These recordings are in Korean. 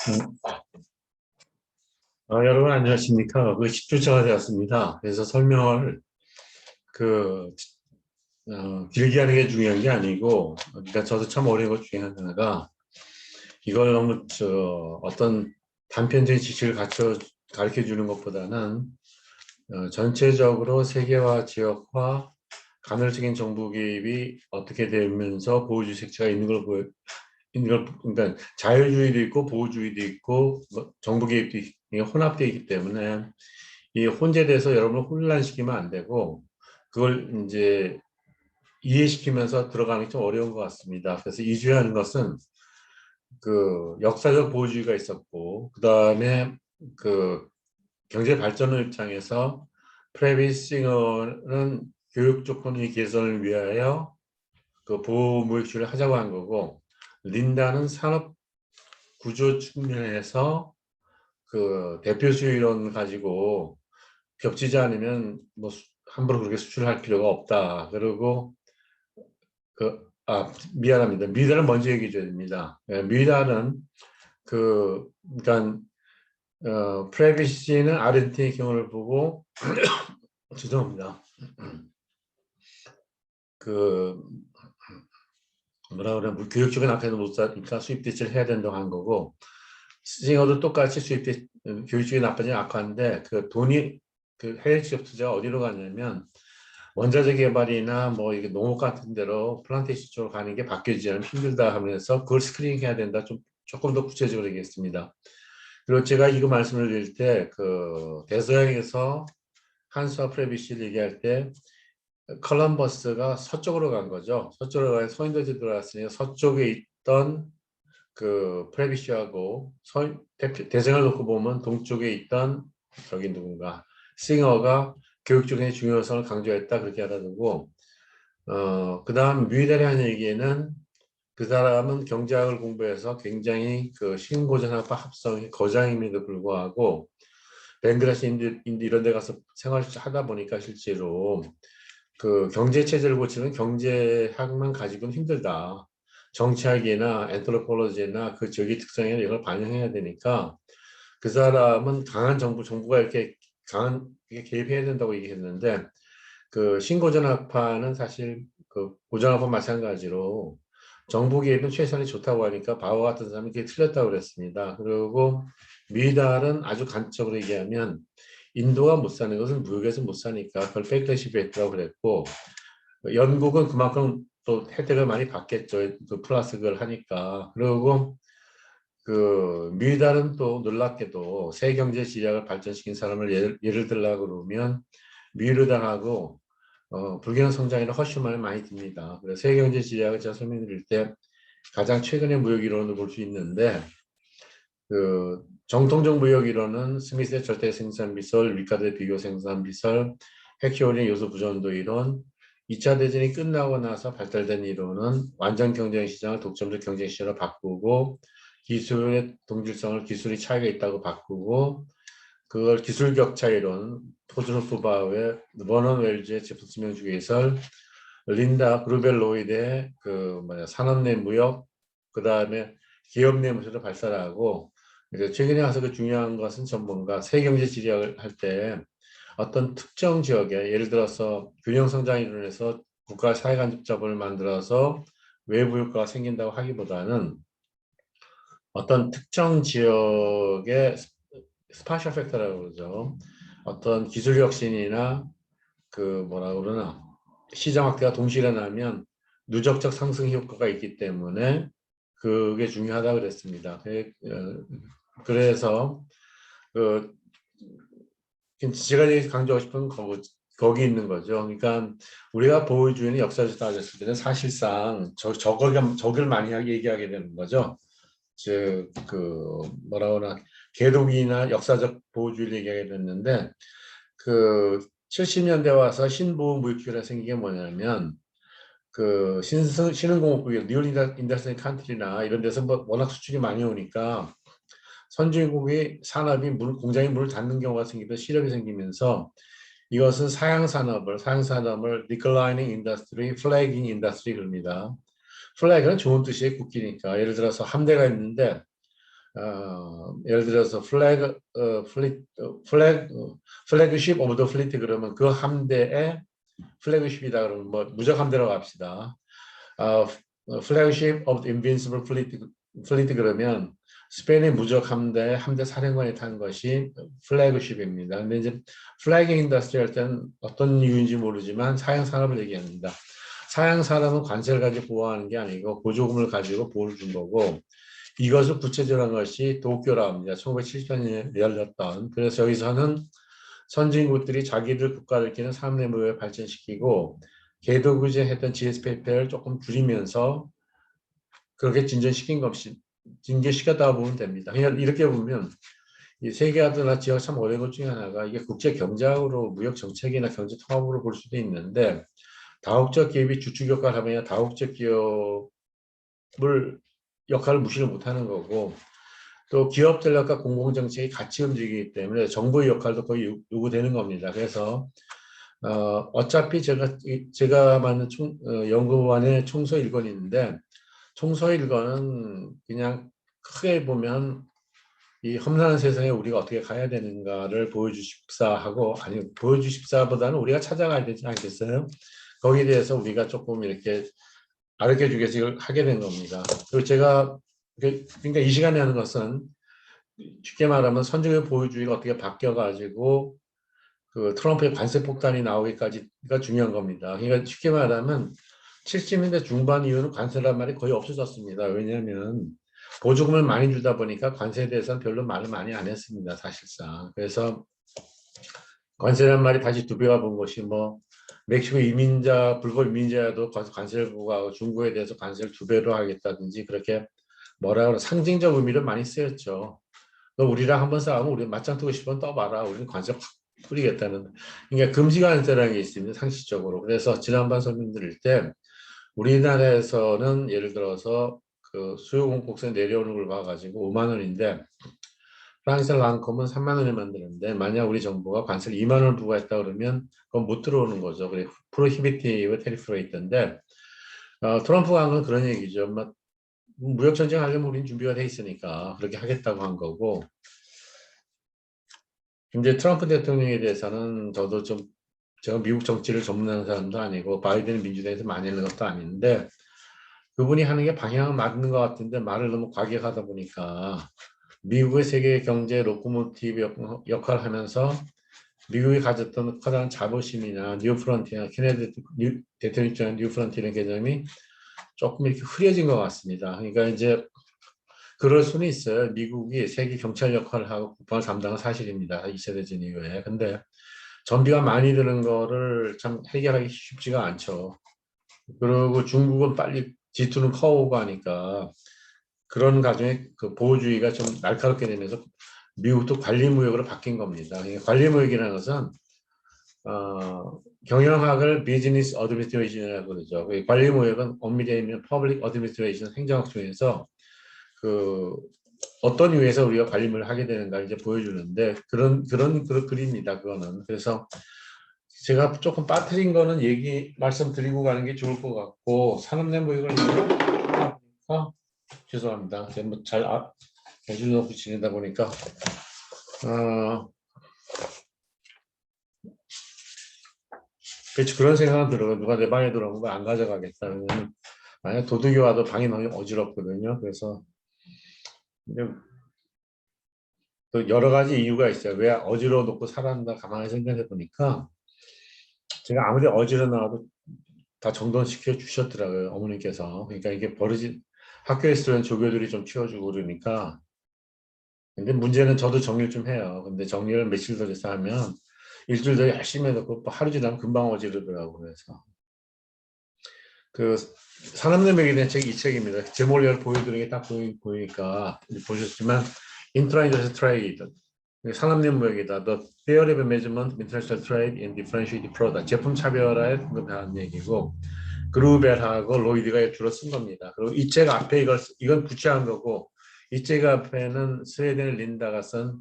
음, 여러분 안녕하십니까? 10주차가 되었습니다. 그래서 설명을 그 길게 하는 게 중요한 게 아니고, 그러니까 저도 참 어려운 것 중에 하나가 이걸 너무 어떤 단편적인 지식을 가르쳐 주는 것보다는 전체적으로 세계화, 지역화, 간헐적인 정보 개입이 어떻게 되면서 보호주의 색채가 있는 걸, 그러니까 자유주의도 있고 보호주의도 있고 정보 개입도 혼합되어 있기 때문에 이 혼재돼서 여러분을 혼란시키면 안 되고 그걸 이제 이해시키면서 들어가는 게 좀 어려운 것 같습니다. 그래서 이주하는 것은 그 역사적 보호주의가 있었고 그 다음에 그 경제 발전의 입장에서 프레비스 싱어는 교육 조건의 개선을 위하여 그 보호 무역주의를 하자고 한 거고 린다는 산업 구조 측면에서 그 대표 수요이론 가지고 겹치지 않으면 뭐 함부로 그렇게 수출할 필요가 없다. 그리고 미안합니다. 미달은 먼저 얘기해 줘야 됩니다. 미달은 그러니까 프레비시는 아르헨티나의 경우를 보고 죄송합니다. 그 뭐라 그래 교육적인 앞에서 못 사니까 수입 대체를 해야 된다고 한 거고 싱어도 똑같이 수입 대 교육적이 나빠지면 악화인데 그 돈이 그 해외 취업 투자가 어디로 가냐면 원자재 개발이나 뭐 이게 농업 같은 데로 플란테이션 쪽으로 가는 게 바뀌지 않으면 힘들다 하면서 그걸 스크리닝 해야 된다. 좀 조금 더 구체적으로 얘기했습니다. 그리고 제가 이거 말씀을 드릴 때 그 대서양에서 한수와 프레비시를 얘기할 때 컬럼버스가 서쪽으로 간 거죠. 서쪽으로 간 서인도시 들어왔으니 서쪽에 있던 그 프레비시하고 대생을 놓고 보면 동쪽에 있던 저기 누군가 싱어가 교육적인 중요성을 강조했다 그렇게 알아두고 그 다음 뮤이달이 하는 얘기에는 그 사람은 경제학을 공부해서 굉장히 그 신고전학파 합성의 거장임에도 불구하고 벵글라시 인도 이런 데 가서 생활하다 보니까 실제로 그 경제 체제를 고치는 경제학만 가지고는 힘들다. 정치학이나 엔트로폴로지나 그 지역의 특성에 이걸 반영해야 되니까 그 사람은 강한 정부가 이렇게 강하게 개입해야 된다고 얘기했는데 그 신고전학파는 사실 그 고전학파 마찬가지로 정부 개입은 최선이 좋다고 하니까 바오 같은 사람이 그게 틀렸다고 그랬습니다. 그리고 미달은 아주 간접적으로 얘기하면 인도가 못 사는 것은 무역에서 못 사니까 그걸 백래시브 했다고 그랬고 영국은 그만큼 또 혜택을 많이 받겠죠. 그 플러스 그걸 하니까. 그리고 그 미달은 또 놀랍게도 새 경제 지략을 발전시킨 사람을 예를 들라고 그러면 미르당하고 불균형 성장에는 허심을 많이 듭니다. 그래서 새 경제 지략을 제가 설명드릴 때 가장 최근의 무역 이론을 볼 수 있는데 그 정통적 무역 이론은 스미스의 절대 생산 비설, 리카드의 비교 생산 비설, 핵시올린 요소 부전도 이론, 2차 대전이 끝나고 나서 발달된 이론은 완전 경쟁 시장을 독점적 경쟁 시장으로 바꾸고 기술의 동질성을 기술이 차이가 있다고 바꾸고 그걸 기술 격차 이론, 포즈노프 바우의 버넌 웰즈의 제품 수명 주기설, 린다 그루벨로이드의 산업 내 무역, 그 다음에 기업 내 무역을 발달하고 이제 최근에 와서 그 중요한 것은 전문가 세경제 지리학을 할 때 어떤 특정 지역에 예를 들어서 균형 성장 이론에서 국가 사회 간접적을 만들어서 외부 효과가 생긴다고 하기보다는 어떤 특정 지역의 스파셜 팩터라고 그러죠. 어떤 기술 혁신이나 그 뭐라 그러나 시장 확대가 동시에 일어나면 누적적 상승 효과가 있기 때문에 그게 중요하다 그랬습니다. 그래서 그 제가 강조하고 싶은 거기 있는 거죠. 그러니까 우리가 보호주의는 역사에서 따졌을 때는 사실상 저걸 많이 얘기하게 되는 거죠. 즉, 뭐라 그러나, 계독이나 역사적 보호주의를 얘기하게 됐는데, 그, 70년대 와서 신보호 무역주의가 생긴 게 뭐냐면, 그, 신흥공업국이, 뉴 인더스트리 컨트리나 이런 데서 뭐 워낙 수출이 많이 오니까, 선진국의 산업이 공장이 문을 닫는 경우가 생기면서 시력이 생기면서, 이것은 사양산업을 declining industry, flagging industry 그럽니다. 플래그는 좋은 뜻이에요. 국기니까. 예를 들어서 함대가 있는데 예를 들어서 플래그십 오브 더 플리트 그러면 그 함대의 플래그십이다 그러면 뭐 무적 함대라고 합시다. 플래그십 오브 인빈시블 플리트 그러면 스페인의 무적 함대 사령관이 탄 것이 플래그십입니다. 근데 이제 플래깅 인더스트리 할 때는 어떤 이유인지 모르지만 사양 산업을 얘기합니다. 사양 산업은 관세를 가지고 보호하는 게 아니고 보조금을 가지고 보호를 준 거고, 이것을 구체적으로 한 것이 도쿄라고 합니다. 1970년에 열렸던. 그래서 여기서는 선진국들이 자기들 국가들끼리는 산업내무를 발전시키고 개도구제했던 GSP를 조금 줄이면서 그렇게 진전시켰다고 보면 됩니다. 그러니까 이렇게 보면 이 세계화나 지역 참 어려운 것 중에 하나가 이게 국제 경제학으로 무역 정책이나 경제 통합으로 볼 수도 있는데, 다국적 기업이 주축 역할을 하면 다국적 기업을 역할을 무시를 못하는 거고, 또 기업 전략과 공공정책이 같이 움직이기 때문에 정부의 역할도 거의 요구되는 겁니다. 그래서 어차피 제가 맡는 연구원의 총서 1권인데, 총서 1권은 그냥 크게 보면 이 험난한 세상에 우리가 어떻게 가야 되는가를 보여주십사 하고, 아니 보여주십사보다는 우리가 찾아가야 되지 않겠어요? 거기에 대해서 우리가 조금 이렇게 가르쳐주기 위해서 이걸 하게 된 겁니다. 그리고 제가 그러니까 이 시간에 하는 것은 쉽게 말하면 선진국 보호주의가 어떻게 바뀌어가지고 그 트럼프의 관세 폭탄이 나오기까지가 중요한 겁니다. 그러니까 쉽게 말하면 70년대 중반 이후는 관세란 말이 거의 없어졌습니다. 왜냐하면 보조금을 많이 주다 보니까 관세에 대해서는 별로 말을 많이 안 했습니다. 사실상. 그래서 관세란 말이 다시 두 배가 본 것이 뭐 멕시코 불법 이민자도 관세를 부과하고 중국에 대해서 관세를 두 배로 하겠다든지 그렇게 뭐라 그러 상징적 의미를 많이 쓰였죠. 너 우리랑 한번 싸우면 우리 맞짱 뜨고 싶으면 떠봐라. 우리는 관세 확 뿌리겠다는. 그러니까 금지관세라는 게 있습니다. 상식적으로. 그래서 지난번 설명드릴 때 우리나라에서는 예를 들어서 그 수요공급세 내려오는 걸 봐가지고 5만 원인데 프랑스 랑콤은 3만 원에 만드는데, 만약 우리 정부가 관세를 2만 원 부과했다 그러면 그건 못 들어오는 거죠. 그래 프로히비티브 테리프로 있던데, 트럼프가 한 건 그런 얘기죠. 무역 전쟁 하려면 우리는 준비가 돼 있으니까 그렇게 하겠다고 한 거고. 이제 트럼프 대통령에 대해서는 저도 좀, 제가 미국 정치를 전문하는 사람도 아니고 바이든 민주당에서 많이 하는 것도 아닌데, 그분이 하는 게 방향은 맞는 것 같은데 말을 너무 과격하다 보니까 미국의 세계 경제 로코모티브 역할을 하면서 미국이 가졌던 커다란 자부심이나 뉴프런티나 케네디 대통령 입장의 뉴프런티라는 개념이 조금 이렇게 흐려진 것 같습니다. 그러니까 이제 그럴 수는 있어요. 미국이 세계 경찰 역할을 하고 국방을 담당한 사실입니다. 2차 대전 이후에. 근데 전비가 많이 드는 거를 참 해결하기 쉽지가 않죠. 그리고 중국은 빨리 G2는 커오고 하니까 그런 과정에 그 보호주의가 좀 날카롭게 되면서 미국도 관리무역으로 바뀐 겁니다. 관리무역이라는 것은 경영학을 비즈니스 어드미니스트레이션이라고 그러죠. 관리무역은 엄밀히 얘기하면 퍼블릭 어드미니스트레이션 행정학 중에서 그 어떤 이유에서 우리가 관리무역을 하게 되는가 이제 보여주는데 그런 글입니다. 그거는. 그래서 제가 조금 빠뜨린 거는 말씀드리고 가는 게 좋을 것 같고, 산업내무역을 하다 보니까 죄송합니다. 제가 뭐잘 해주놓고 지내다 보니까 그런 생각은 들어요. 누가 내 방에 들어오면 안 가져가겠다는. 만약 도둑이 와도 방이 너무 어지럽거든요. 그래서 또 여러 가지 이유가 있어요. 왜 어지러워 놓고 살았나 가만히 생각해 보니까 제가 아무리 어지러워 나와도 다 정돈시켜 주셨더라고요. 어머니께서. 그러니까 이게 학교에 있으면 조교들이 좀 치워주고 그러니까. 근데 문제는 저도 정리를 좀 해요. 근데 정리를 며칠 더 돼서 하면 일주일 더 열심히 해놓고 하루 지나면 금방 어지르더라고요. 그래서 그 산업내맥에 대한 책이 이 책입니다. 제목을 보여드리는 게 딱 보이니까 보셨지만 International Trade, 산업내무역이다. The Theory of Management, International Trade and Differentiated Product. 제품 차별화에 등급하는 얘기고, 그루벨하고 로이드가 주로 쓴 겁니다. 그리고 이 책 앞에 이건 부채한 거고, 이 책 앞에는 스웨덴 린다가 쓴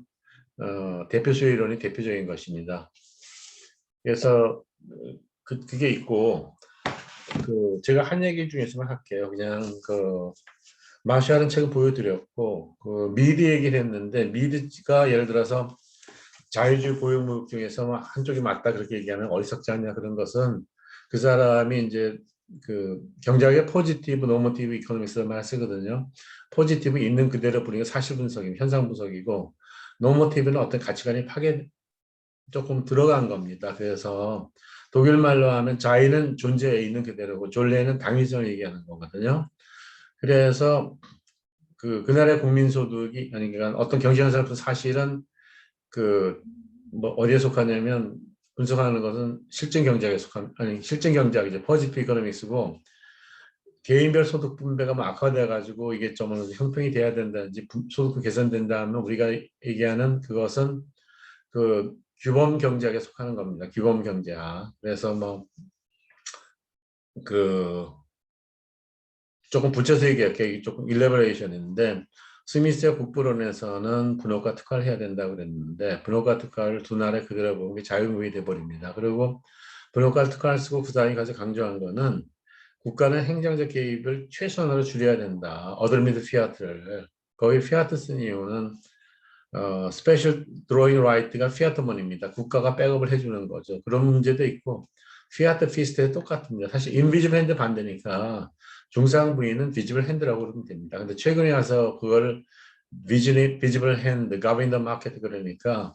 대표 수요이론이 대표적인 것입니다. 그래서 그게 있고, 제가 한 얘기 중에서만 할게요. 그냥 마샬은 책을 보여드렸고 그 미드 얘기를 했는데 미드가 예를 들어서 자유주의 고용무역 중에서 뭐 한쪽이 맞다 그렇게 얘기하면 어리석지 않냐 그런 것은 그 사람이 이제 그 경제학의 포지티브, 노모티브 이코노믹스를 말 쓰거든요. 포지티브 있는 그대로 보는 게 사실 분석이고 현상 분석이고 노모티브는 어떤 가치관이 파괴 조금 들어간 겁니다. 그래서 독일 말로 하면 자의는 존재에 있는 그대로고 존레는 당위성을 얘기하는 거거든요. 그래서 그날의 국민소득이 아니 그러니까 어떤 경제 현상도 사실은 그 뭐 어디에 속하냐면 분석하는 것은 실증 경제학에 속한 아니 실증 경제학이죠. 포지티브 이코노믹스고 개인별 소득 분배가 뭐 악화돼 가지고 이게 좀 형평이 돼야 된다든지 소득 개선된다면 우리가 얘기하는 그것은 그 규범 경제학에 속하는 겁니다. 규범 경제학. 그래서 뭐 그 조금 붙여서 얘기할게 조금 일레버레이션인데 스미스의 국부론에서는 분업과 특화를 해야 된다고 그랬는데 분업과 특화를 두 나라에 그대로 보면 게 자유무역이 돼버립니다. 그리고 분업과 특화를 쓰고 그 사람이 가서 강조한 거는 국가는 행정적 개입을 최소한으로 줄여야 된다. 어드미드 피아트를 거의 피아트 쓴 이유는 스페셜 드로잉 라이트가 피아트먼입니다. 국가가 백업을 해주는 거죠. 그런 문제도 있고 피아트 피스트에 똑같습니다. 사실 인비지블 핸드 반대니까 중상 부위는 비지블 핸드라고 그러면 됩니다. 근데 최근에 와서 그걸 비지블 핸드, 가빈 더 마켓 그러니까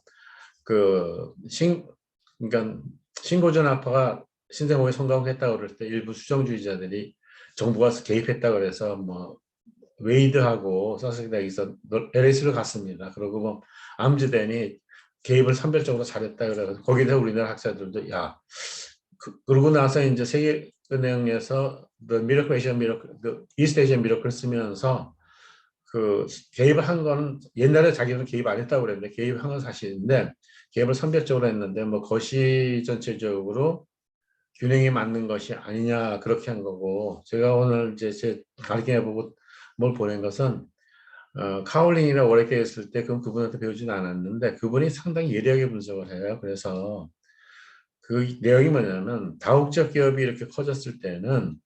그러니까 신고전화파가 신생호에 성공했다고 그럴 때 일부 수정주의자들이 정부가 개입했다고 그래서 뭐 웨이드하고 서스ек이 LAC를 갔습니다. 그리고 뭐 암즈덴이 개입을 선별적으로 잘했다 그래서 거기다 우리나라 학자들도 야 그러고 나서 이제 세계은행에서 The Miracle Asian Miracle, The East Asian Miracle 쓰면서 그 개입을 한 거는 옛날에 자기는 개입 안 했다고 그랬는데 개입한 건 사실인데 개입을 선별적으로 했는데 뭐 것이 전체적으로 균형이 맞는 것이 아니냐 그렇게 한 거고 제가 오늘 이제 제 가르쳐보고 뭘 보낸 것은 카울링이나 워레케 했을 때 그분한테 배우지는 않았는데 그분이 상당히 예리하게 분석을 해요. 그래서 그 내용이 뭐냐면 다국적 기업이 이렇게 커졌을 때는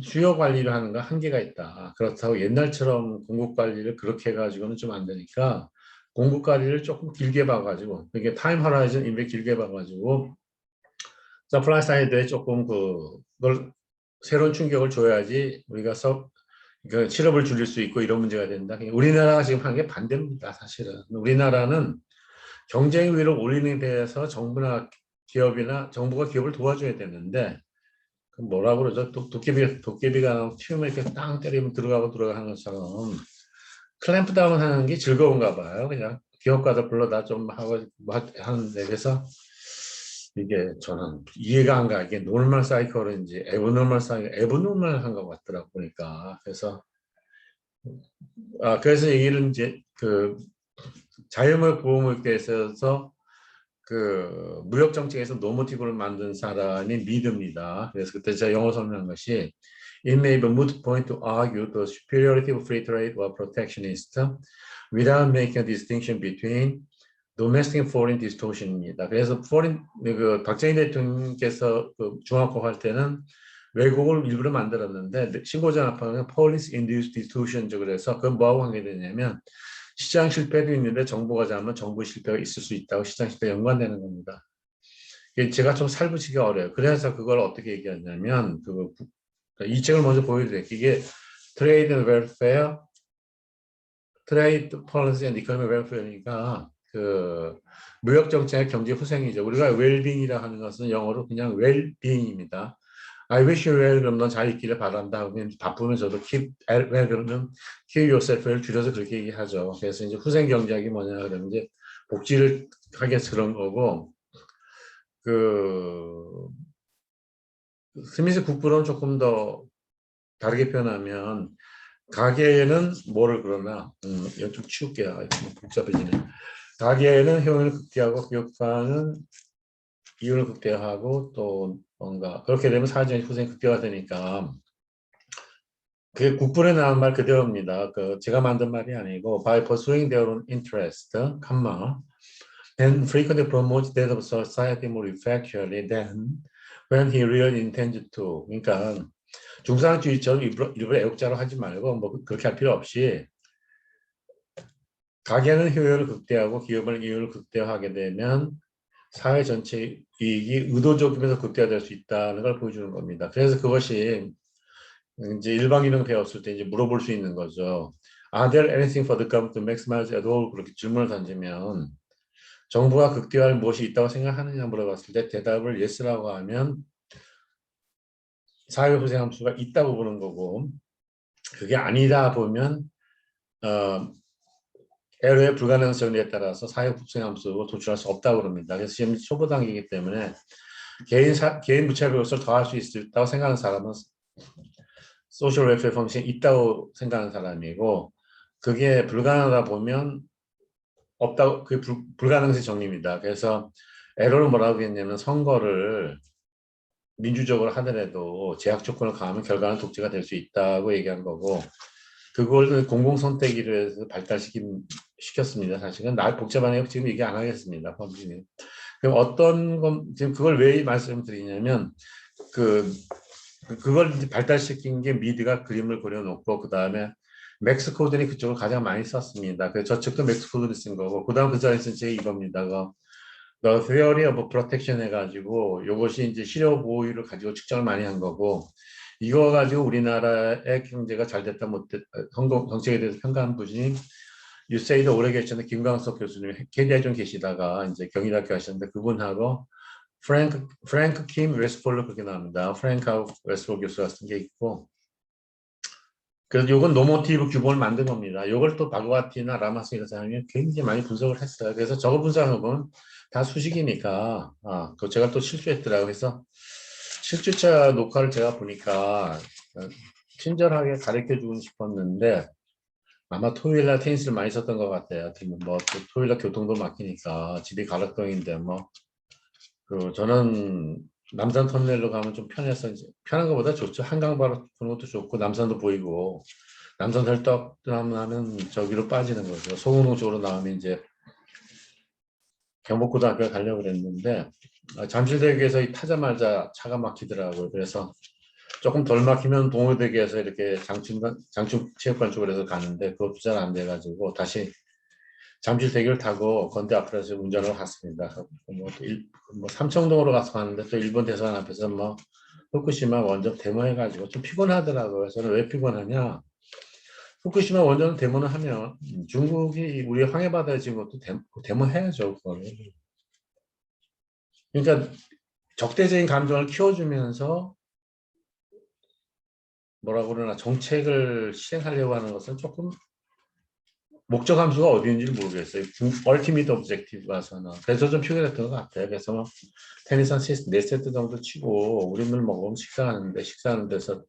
수요 관리를 하는 거 한계가 있다. 그렇다고 옛날처럼 공급 관리를 그렇게 해가지고는 좀 안 되니까 공급 관리를 조금 길게 봐가지고 이게 타임 허라이즌 인베 길게 봐가지고 서플라이 사이드에 조금 그걸 새로운 충격을 줘야지 우리가 그 실업을 줄일 수 있고 이런 문제가 된다. 우리나라가 지금 하는 게 반대입니다. 사실은 우리나라는 경쟁 위를 올리는 데에서 정부나 기업이나 정부가 기업을 도와줘야 되는데 그 뭐라 그러죠? 도깨비가 튀우면 이렇게 땅 때리면 들어가는 것처럼 클램프 다운 하는 게 즐거운가 봐요. 그냥 기업가들 불러다 좀 하고 뭐 하는데 그래서 이게 저는 이해가 안 가. 이게 노멀 사이클인지 에브노멀한 것 같더라고 보니까. 그래서 그래서 얘기를 이제 자유무역 보호무역에 있어서 무역 정책에서 노모티브를 만든 사람이 미드입니다. 그래서 그때 제가 영어 설명한 것이 It may be a moot point to argue the superiority of free trade or protectionist without making a distinction between domestic and foreign distortion입니다. 그래서 박정희 대통령께서 중화국 할 때는 외국을 일부러 만들었는데 신고전압하는 policy induced distortion죠. 그래서 그건 뭐하고 관계되냐면 시장 실패도 있는데 정부가 잘하면 정부 실패가 있을 수 있다고 시장 실패 연관되는 겁니다. 제가 좀 살붙이기 어려워요. 그래서 그걸 어떻게 얘기하냐면 이 책을 먼저 보여드릴게요. 이게 트레이드 앤 웰페어, 트레이드 폴리시 앤 이코노미 웰페어니까 무역 정책의 경제 후생이죠. 우리가 웰빙이라 하는 것은 영어로 그냥 웰빙입니다. I wish you well 그럼 넌 잘 있기를 바란다. 그러면 바쁘면 저도 keep well 그러면 keep yourself well 줄여서 그렇게 얘기하죠. 그래서 이제 후생 경제학이 뭐냐 그러면 이제 복지를 하기 위해서 그런 거고 스미스 국부론 조금 더 다르게 표현하면 가계에는 뭐를 그러나 이거 좀 치울게요. 복잡해지네. 가계에는 효용을 극대화하고 교육화는 이윤을 극대화하고 또 뭔가 그렇게 되면 사회적인 후생이 극대화되니까 그게 국분에 나온 말 그대로입니다. 제가 만든 말이 아니고 by pursuing their own interest, and frequently promotes that of society more effectually than when he really intended to. 그러니까 중산주의처럼 일부러 애국자로 하지 말고 뭐 그렇게 할 필요 없이 가게는 효율을 극대화하고 기업은 이율을 극대화하게 되면 사회 전체 이익이 의도적이면서 극대화될 수 있다는 걸 보여주는 겁니다. 그래서 그것이 이제 일반인은 배웠을 때 이제 물어볼 수 있는 거죠. Are there anything for the government to maximize at all? 그렇게 질문을 던지면 정부가 극대화할 무엇이 있다고 생각하느냐 물어봤을 때 대답을 yes라고 하면 사회보장함수가 있다고 보는 거고 그게 아니다 보면 에러의 불가능성 정리에 따라서 사회보장함수로 도출할 수 없다고 그럽니다. 그래서 지금 초보 단계이기 때문에 개인 부채 요소를 더할 수 있다고 생각하는 사람은 소셜 웰페어 펑션이 있다고 생각하는 사람이고 그게 불가능하다 보면 없다고 그게 불가능성 정리입니다. 그래서 에러를 뭐라고 했냐면 선거를 민주적으로 하더라도 제약 조건을 가하면 결과는 독재가 될 수 있다고 얘기한 거고 그걸 공공선택위로 해서 시켰습니다. 사실은 복잡하네요. 지금 얘기 안 하겠습니다. 법률이. 그럼 어떤 건 지금 그걸 왜 말씀드리냐면 그걸 이제 발달시킨 게 미드가 그림을 그려놓고 그 다음에 맥스 코든이 그쪽을 가장 많이 썼습니다. 그래서 저측도 맥스 코든을 쓴 거고 그 다음 그 전에 쓴 책이 이겁니다. The Theory of Protection 해가지고 이것이 이제 실효 보호율을 가지고 측정을 많이 한 거고 이거 가지고 우리나라의 경제가 잘 됐다 못됐다 정책에 대해서 평가한 분이 유세이드 오래 계셨는데 김광석 교수님 캐리아에 좀 계시다가 이제 경희대학교 하셨는데 그분하고 프랭크 킴 웨스폴로 그렇게 나옵니다. 프랭크하고 웨스폴 교수가 쓴 게 있고 그래서 이건 노모티브 규범을 만든 겁니다. 이걸 또 바그와티나 라마스 이런 사람이 굉장히 많이 분석을 했어요. 그래서 저거 분석한 건 다 수식이니까 그 제가 또 실수했더라고요. 그래서 실주차 녹화를 제가 보니까 친절하게 가르쳐 주고 싶었는데 아마 토요일날 테니스를 많이 썼던 것 같아요. 뭐 토요일날 교통도 막히니까 집이 가락동인데 뭐 저는 남산 터미널로 가면 좀 편해서 이제 편한 것보다 좋죠. 한강 바로 보는 것도 좋고 남산도 보이고 남산 덜떡 하면 저기로 빠지는 거죠. 송은호 쪽으로 나오면 이제 경복고등학교 가려고 그랬는데 잠실대교에서 타자마자 차가 막히더라고요. 그래서 조금 덜 막히면 동호대교에서 이렇게 장충체육관 쪽으로 해서 가는데 그것도 잘 안 돼가지고 다시 잠실대교를 타고 건대 앞으로서 운전을 갔습니다. 뭐 삼청동으로 가서 가는데 또 일본 대사관 앞에서 뭐 후쿠시마 원전 데모해가지고 좀 피곤하더라고요. 저는 왜 피곤하냐? 후쿠시마 원전 데모를 하면 중국이 우리 황해바다에 지금 것도 데모해야죠. 그거를. 그러니까 적대적인 감정을 키워주면서 뭐라고 그러나 정책을 실행하려고 하는 것은 조금 목적 함수가 어디인지 모르겠어요. 얼티미트 오브젝티브가서는. 그래서 좀 피곤했던 것 같아요. 그래서 뭐 테니스 한 4세트 정도 치고 우리들 먹으면 식사하는 데서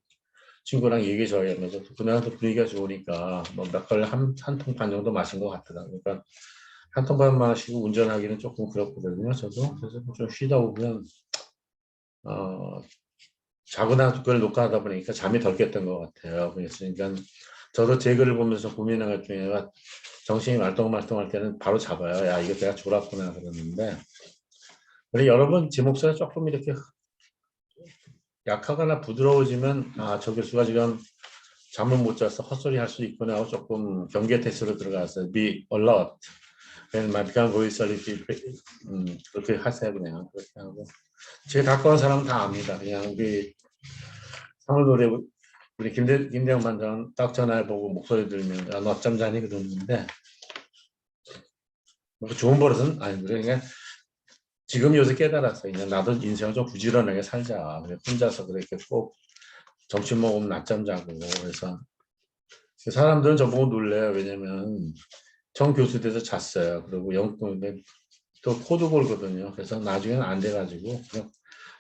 친구랑 얘기 저기 하면서 그날도 분위기가 좋으니까 뭐 몇 걸 한 통 반 정도 마신 것 같더라고요. 그러니까 한 통 반 마시고 운전하기는 조금 그렇거든요. 저도. 그래서 좀 쉬다 보면 자고 나서 그걸 녹화하다 보니까 잠이 덜 깼던 것 같아요. 그러니까 저도 제 글을 보면서 고민한 것 중에가 정신이 말똥말똥할 때는 바로 잡아요. 야, 이거 내가 졸았구나 그러는데 그리고 여러분 제 목소리가 조금 이렇게 약하거나 부드러워지면 저 교수가 지금 잠을 못 자서 헛소리 할 수 있구나 하고 조금 경계 테스트로 들어가서 be alert. 그냥 my become voice a little bit, 그렇게 하세요 그냥 그렇게 하고 제가 가까운 사람은 다 압니다. 그냥 우리 상월노래 우리 김대영 반장 딱 전화해보고 목소리 들으면 너 어쩜 자니 그러는데 뭐 좋은 버릇은 아니고 그러니까 지금 요새 깨달았어요. 그냥 나도 인생을 좀 부지런하게 살자. 혼자서 그렇게 꼭 점심 먹으면 낮잠 자고 그래서 사람들은 저보고 놀래요. 왜냐면 정 교수 돼서 잤어요. 그리고 영국인데 또 코드 골거든요. 그래서 나중에는 안 돼가지고 그냥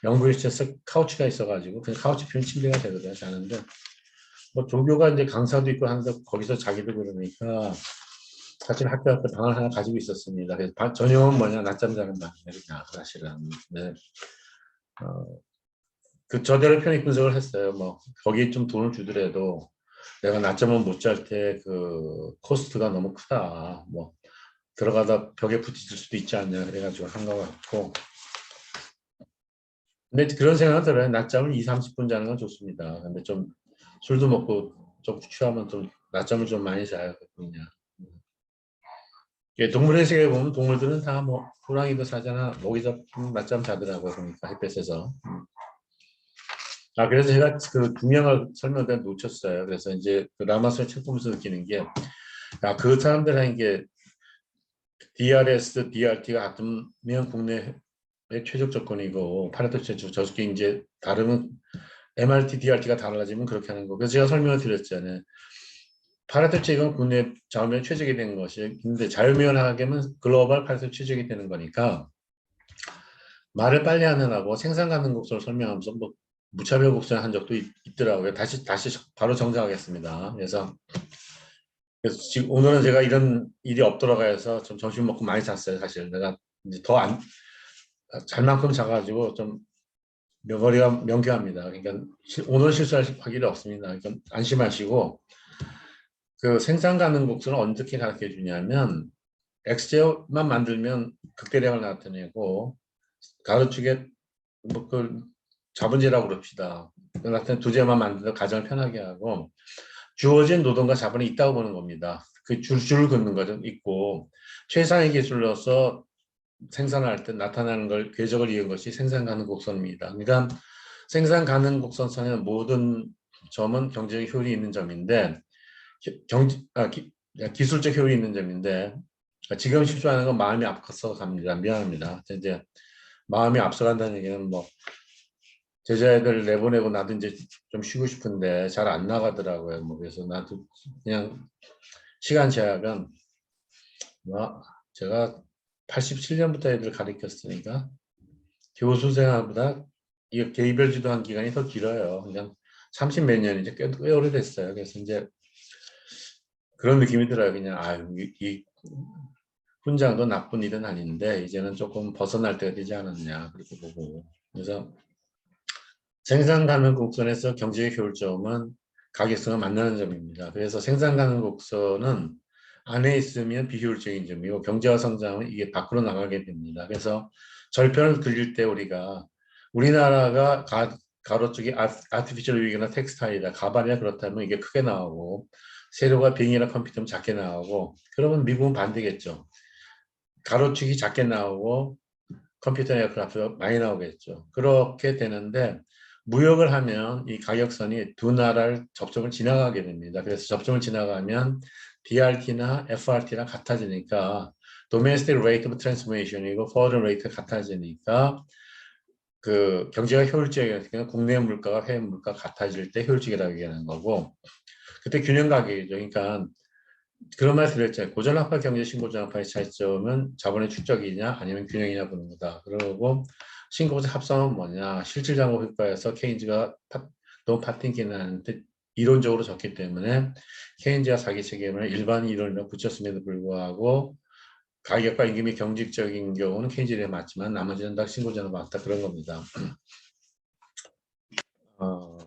영국에서 카우치가 있어가지고 그냥 카우치 편 침대가 되거든요. 자는데 뭐 종교가 이제 강사도 있고 하는데 거기서 자기도 그러니까 사실 학교 앞에 방을 하나 가지고 있었습니다. 그래서 전용은 뭐냐 낮잠 자는 방이냐 사실은. 네. 그 저대로 편익 분석을 했어요. 뭐 거기에 좀 돈을 주더라도 내가 낮잠을 못 잘 때 그 코스트가 너무 크다. 뭐 들어가다 벽에 부딪힐 수도 있지 않냐 그래가지고 한 것 같고 근데 그런 생각은 들어요. 낮잠을 2, 30분 자는 건 좋습니다. 근데 좀 술도 먹고 좀 취하면 좀 낮잠을 좀 많이 자야 거든요. 예, 동물의 세계에 보면 동물들은 다 뭐 호랑이도 자잖아, 모기도 낮잠 자더라고요. 그러니까 햇볕에서. 그래서 제가 그 중요한 설명을 내가 놓쳤어요. 그래서 이제 그 라마스의 책 보면서 느끼는 게, 그 사람들 하는 게 DRS, DRT가 같으면 국내의 최적 조건이고, 파레토 저렇게 이제 다르면 MRT, DRT가 달라지면 그렇게 하는 거. 그래서 제가 설명을 드렸잖아요. 파레토 책은 국내 자유면 최적이 된 것이, 근데 자유면하게는 글로벌 파레토 최적이 되는 거니까 말을 빨리 하느라고 생산 가능 곡선을 설명하면서 뭐 무차별 곡선 한 적도 있더라고요. 다시 바로 정정하겠습니다. 그래서 지금 오늘은 제가 이런 일이 없도록 해서 좀 점심 먹고 많이 잤어요. 사실 내가 이제 더 안 잘 만큼 자가지고 좀 명거리가 명쾌합니다. 그러니까 오늘 실수할 일이 없습니다. 그러니까 안심하시고, 그 생산 가능 곡선을 어떻게 가르쳐 주냐면 X제곱만 만들면 극대량을 나타내고, 가로축에 뭐그 자본제라고 그럽시다. 나타내 두 제만 만들어 가정을 편하게 하고, 주어진 노동과 자본이 있다고 보는 겁니다. 그 줄을 긋는 거죠. 있고, 최상의 기술로서 생산할 때 나타나는 걸 궤적을 이은 것이 생산 가능 곡선입니다. 그러니까 생산 가능 곡선상의 모든 점은 경제적 효율이 있는 점인데, 기술적 효율이 있는 점인데, 지금 실수하는 건 마음이 앞서 갑니다. 미안합니다. 이제 마음이 앞서간다는 얘기는 뭐 제자애들 내보내고 나도 이제 좀 쉬고 싶은데 잘 안 나가더라고요. 뭐 그래서 나도 그냥 시간 제약은 뭐 제가 87년부터 애들 가르쳤으니까 교수 생활보다 이 개별 지도한 기간이 더 길어요. 그냥 30 몇 년이제 꽤 오래됐어요. 그래서 이제 그런 느낌이 들어요. 그냥 이 훈장도 나쁜 일은 아닌데 이제는 조금 벗어날 때가 되지 않았냐 그렇게 보고. 그래서 생산 가능 곡선에서 경제의 효율점은 가격성을 만나는 점입니다. 그래서 생산 가능 곡선은 안에 있으면 비효율적인 점이고, 경제와 성장은 이게 밖으로 나가게 됩니다. 그래서 절편을 그릴 때 우리나라가 가로 쪽이 아티피셜 위기나 텍스타일이다, 가발이나 그렇다면 이게 크게 나오고, 세로가 비행이나 컴퓨터는 작게 나오고, 그러면 미국은 반대겠죠. 가로축이 작게 나오고 컴퓨터 에어크래프트가 많이 나오겠죠. 그렇게 되는데, 무역을 하면 이 가격선이 두 나라를 접점을 지나가게 됩니다. 그래서 접점을 지나가면 DRT나 FRT랑 같아지니까 Domestic Rate of Transformation이고 Foreign Rate가 같아지니까 그 경제가 효율적이니까 국내 물가가 해외 물가가 같아질 때 효율적이라고 얘기하는 거고, 그때 균형 가격이죠. 그러니까 그런 말 드렸잖아요. 고전학파 경제 신고전학파의 차이점은 자본의 축적이냐 아니면 균형이냐 보는 거다. 그러고 신고전 합성은 뭐냐, 실질장고 효과에서 케인즈가 너무 파팅키나한테 이론적으로 졌기 때문에 케인즈가 자기 책임을 일반 이론으로 붙였음에도 불구하고 가격과 임금이 경직적인 경우는 케인즈에 맞지만 나머지는 다 신고전에 맞다, 그런 겁니다. 어,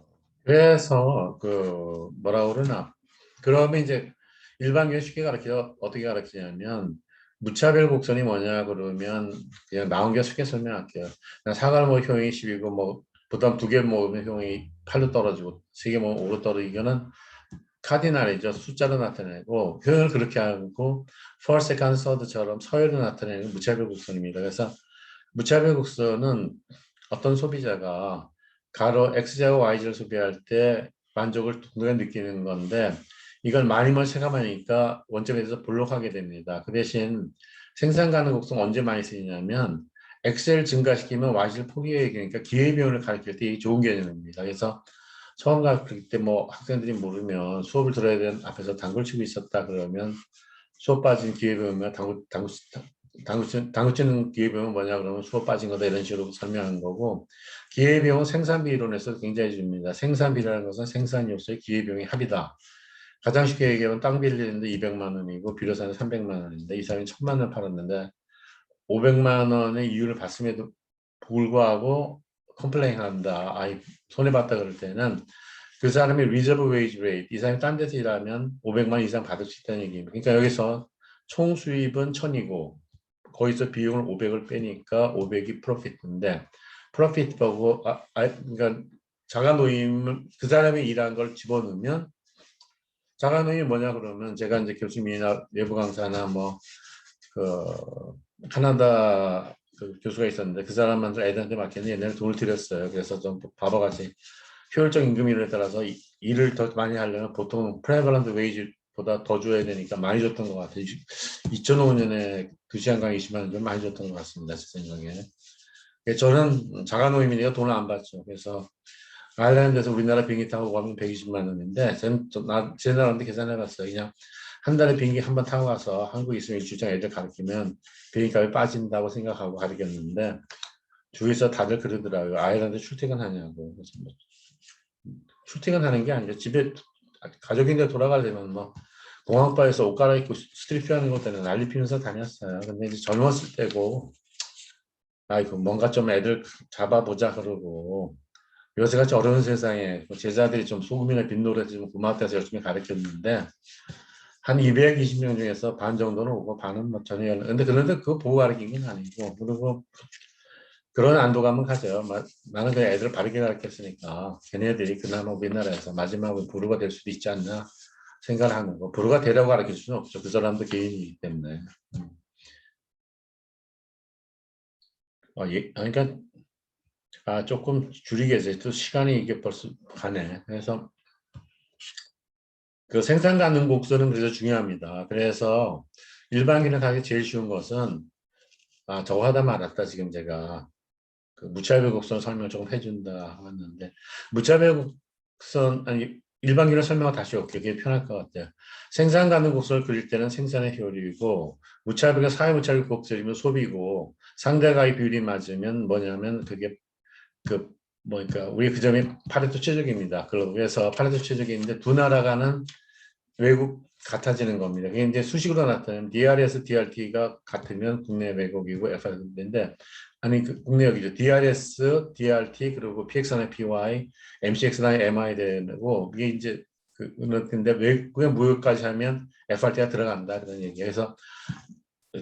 그래서 그 뭐라 그러나, 그러면 이제 일반 교육 쉽게 가르쳐 어떻게 가르치냐면, 무차별 곡선이 뭐냐 그러면 그냥 나온 게 쉽게 설명할게요. 그냥 사과를 뭐 효용이 10이고 뭐 보통 두 개 먹으면 효용이 8로 떨어지고 세 개 먹으면 5로 떨어지고, 이거는 카디날이죠. 숫자로 나타내고, 효용을 그렇게 하고 first, second, third처럼 서열로 나타내는 무차별 곡선입니다. 그래서 무차별 곡선은 어떤 소비자가 가로 X제곱 Y제를 소비할 때 만족을 동일하게 느끼는 건데, 이걸 많이만 체감하니까 원점에 대해서 볼록하게 됩니다. 그 대신 생산 가능 곡선 언제 많이 쓰이냐면 X를 증가시키면 Y를 포기해야 되니까 기회비용을 가르칠 때 이게 좋은 개념입니다. 그래서 처음 가르칠 때 뭐 학생들이 모르면 수업을 들어야 되는 앞에서 당구를 치고 있었다 그러면 수업 빠진 기회비용이면 당구 치는 기회비용은 뭐냐 그러면 수업 빠진 거다, 이런 식으로 설명하는 거고, 기회비용은 생산비 이론에서 굉장히 중요합니다. 생산비라는 것은 생산 요소의 기회비용의 합이다. 가장 쉽게 얘기하면 땅 빌리는데 200만 원이고 비료사는 300만 원인데 이 사람이 1000만 원 팔았는데 500만 원의 이윤을 봤음에도 불구하고 컴플레인 한다, 손해봤다, 그럴 때는 그 사람이 리저브 웨이지 레이트, 이 사람이 딴 데서 일하면 500만 원 이상 받을 수 있다는 얘기입니다. 그러니까 여기서 총 수입은 1000이고 거기서 비용을 500을 빼니까 500이 프로피트인데, 프로핏 보고 그러니까 자가노임을 그 사람이 일한 걸 집어넣으면 자가노임이 뭐냐 그러면 제가 이제 교수님이나 외부 강사나 뭐 그 캐나다 그 교수가 있었는데 그 사람한테 애들한테 맡기는 옛날에 돈을 들였어요. 그래서 좀 바보같이 효율적 임금률에 따라서 일을 더 많이 하려면 보통 프레벌런트 웨이지보다 더 줘야 되니까 많이 줬던 것 같아요. 2005년에 2시간 강의 20만 원 좀 많이 줬던 것 같습니다. 제 생각에. 저는 자가노임이니까 돈을 안 받죠. 그래서 아일랜드에서 우리나라 비행기 타고 가면 120만 원인데 제 나라인데 계산해봤어요. 그냥 한 달에 비행기 한 번 타고 가서 한국 있으면 일주일장 애들 가르치면 비행기값이 빠진다고 생각하고 가르쳤는데 주위에서 다들 그러더라고요. 아일랜드 출퇴근하냐고. 그래서 뭐 출퇴근하는 게 아니라 집에 가족인데 돌아가려면 뭐 공항바에서 옷 갈아입고 스트릿 하는 것 때문에 난리 피면서 다녔어요. 근데 이제 젊었을 때고 아이고 뭔가 좀 애들 잡아보자 그러고 요새같이 어려운 세상에 제자들이 좀 소금이나 빈노래 좀 고맙다 해서 열심히 가르쳤는데 한 220명 중에서 반 정도는 오고 반은 뭐 전혀 근데 그런데 그거 보고 가르친 건 아니고 그리고 그런 안도감은 가져요. 나는 그냥 애들 바르게 가르쳤으니까 걔네들이 그나마 우리나라에서 마지막으로 부르가 될 수도 있지 않나 생각을 하는 거. 부르가 되려고 가르칠 수는 없죠. 그 사람도 개인이기 때문에. 그러니까 조금 줄이겠어요. 또 시간이 이게 벌써 가네. 그래서 그 생산 가능 곡선은 그래서 중요합니다. 그래서 일반기능 하기 제일 쉬운 것은 저거 하다 말았다 지금 제가 그 무차별 곡선 설명 조금 해준다 하는데 무차별 곡선 아니 일반기능 설명을 다시 올게요. 그게 편할 것 같아요. 생산 가능 곡선을 그릴 때는 생산의 효율이고 무차별과 사회무차별 곡선이면 소비고 상대가의 비율이 맞으면 뭐냐면 그게 그 뭐니까 우리 그 점이 파레토 최적입니다. 그래서 파레토 최적인데 두 나라가는 외국 같아지는 겁니다. 그게 이제 수식으로 나타내면 DRS, DRT가 같으면 국내 왜곡이고 FR인데 아니 그 국내 여기죠. DRS, DRT 그리고 PX나 PY, MCX나 MI 되고 이게 이제 근데 외국에 무효까지 하면 FRT가 들어간다 그런 얘기예요. 그래서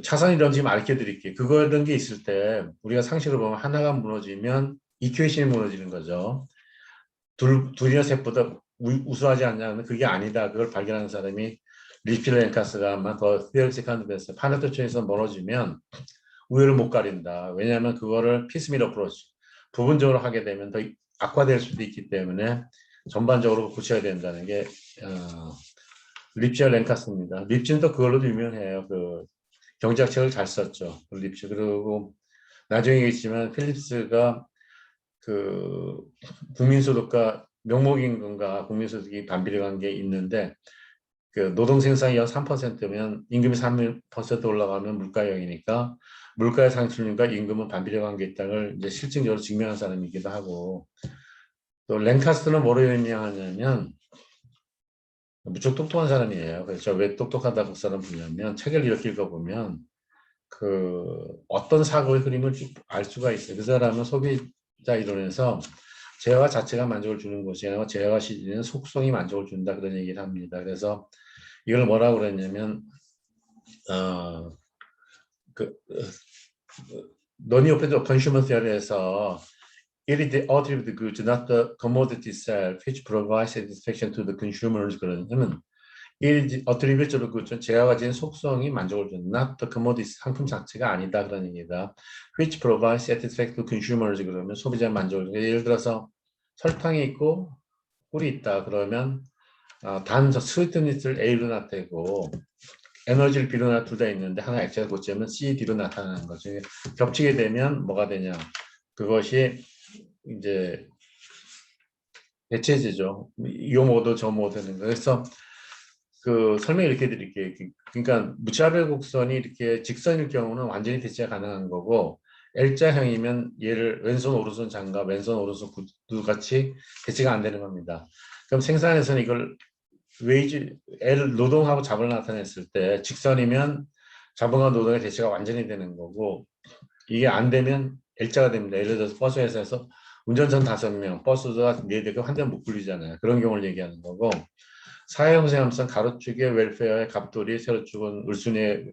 차선 이론 지금 알려 드릴게요. 그런 게 있을 때 우리가 상식으로 보면 하나가 무너지면 이퀘이션이 무너지는 거죠. 둘이나 셋보다 우수하지 않냐면 그게 아니다. 그걸 발견하는 사람이 리필 랭카스가 아마 더 theoretical 됐어요. 파네토체에서 멀어지면 우열을 못 가린다. 왜냐하면 그거를 피스밀 어프로치 부분적으로 하게 되면 더 악화될 수도 있기 때문에 전반적으로 고쳐야 된다는 게 립시와 랭카스입니다. 립시는 또 그걸로도 유명해요. 그 경제학 책을 잘 썼죠. 립시. 그리고 나중에 있지만 필립스가 그 국민소득과 명목임금과 국민소득이 반비례 관계에 있는데 그 노동 생산이 연 3%면 임금이 3% 올라가면 물가형이니까 물가의 상승률과 임금은 반비례 관계에 있다는 걸 이제 실증적으로 증명한 사람이기도 하고 또 랭카스는 뭐로 유명하냐면 무척 똑똑한 사람이에요. 그래서 왜 똑똑하다고 그 사람 보냐면 책을 이렇게 읽어보면 그 어떤 사고의 흐름을 알 수가 있어요. 그 사람은 소비자 이론에서 재화 자체가 만족을 주는 것이 아니라 재화가 실리는 속성이 만족을 준다 그런 얘기를 합니다. 그래서 이걸 뭐라고 그랬냐면 논의 오페드 컨슈머 테어리에서 It is the authority of the goods, not the commodity itself, which provides satisfaction to the consumers. 그러면 어트리뷰트로 그 제가 가진 속성이 만족을 주는 not the commodity 상품 자체가 아니다 그런 얘기다. which provides satisfaction to consumers 그러면 소비자 만족을 주는 예를 들어서 설탕이 있고 꿀이 있다 그러면 단 스위트니스를 A로 나타내고 에너지를 B로 나타내 둘 다 있는데 하나 액체가 고치면 C, D로 나타나는 거죠. 겹치게 되면 뭐가 되냐 그것이 이제 대체제죠. 이 모드 저 모드는 그래서 그 설명 이렇게 드릴게요. 그러니까 무차별 곡선이 이렇게 직선일 경우는 완전히 대체가 가능한 거고 L자형이면 얘를 왼손 오른손 장갑 왼손 오른손 구두 같이 대체가 안 되는 겁니다. 그럼 생산에서는 이걸 웨이지 L 노동하고 잡을 나타냈을 때 직선이면 잡음과 노동의 대체가 완전히 되는 거고 이게 안 되면 L자가 됩니다. 예를 들어서 버스 회사에서 운전선 5명, 버스가 4대가 한 대는 못 굴리잖아요. 그런 경우를 얘기하는 거고 사회형생함성 가로축의 웰페어의 갑돌이 세로축은 울순위에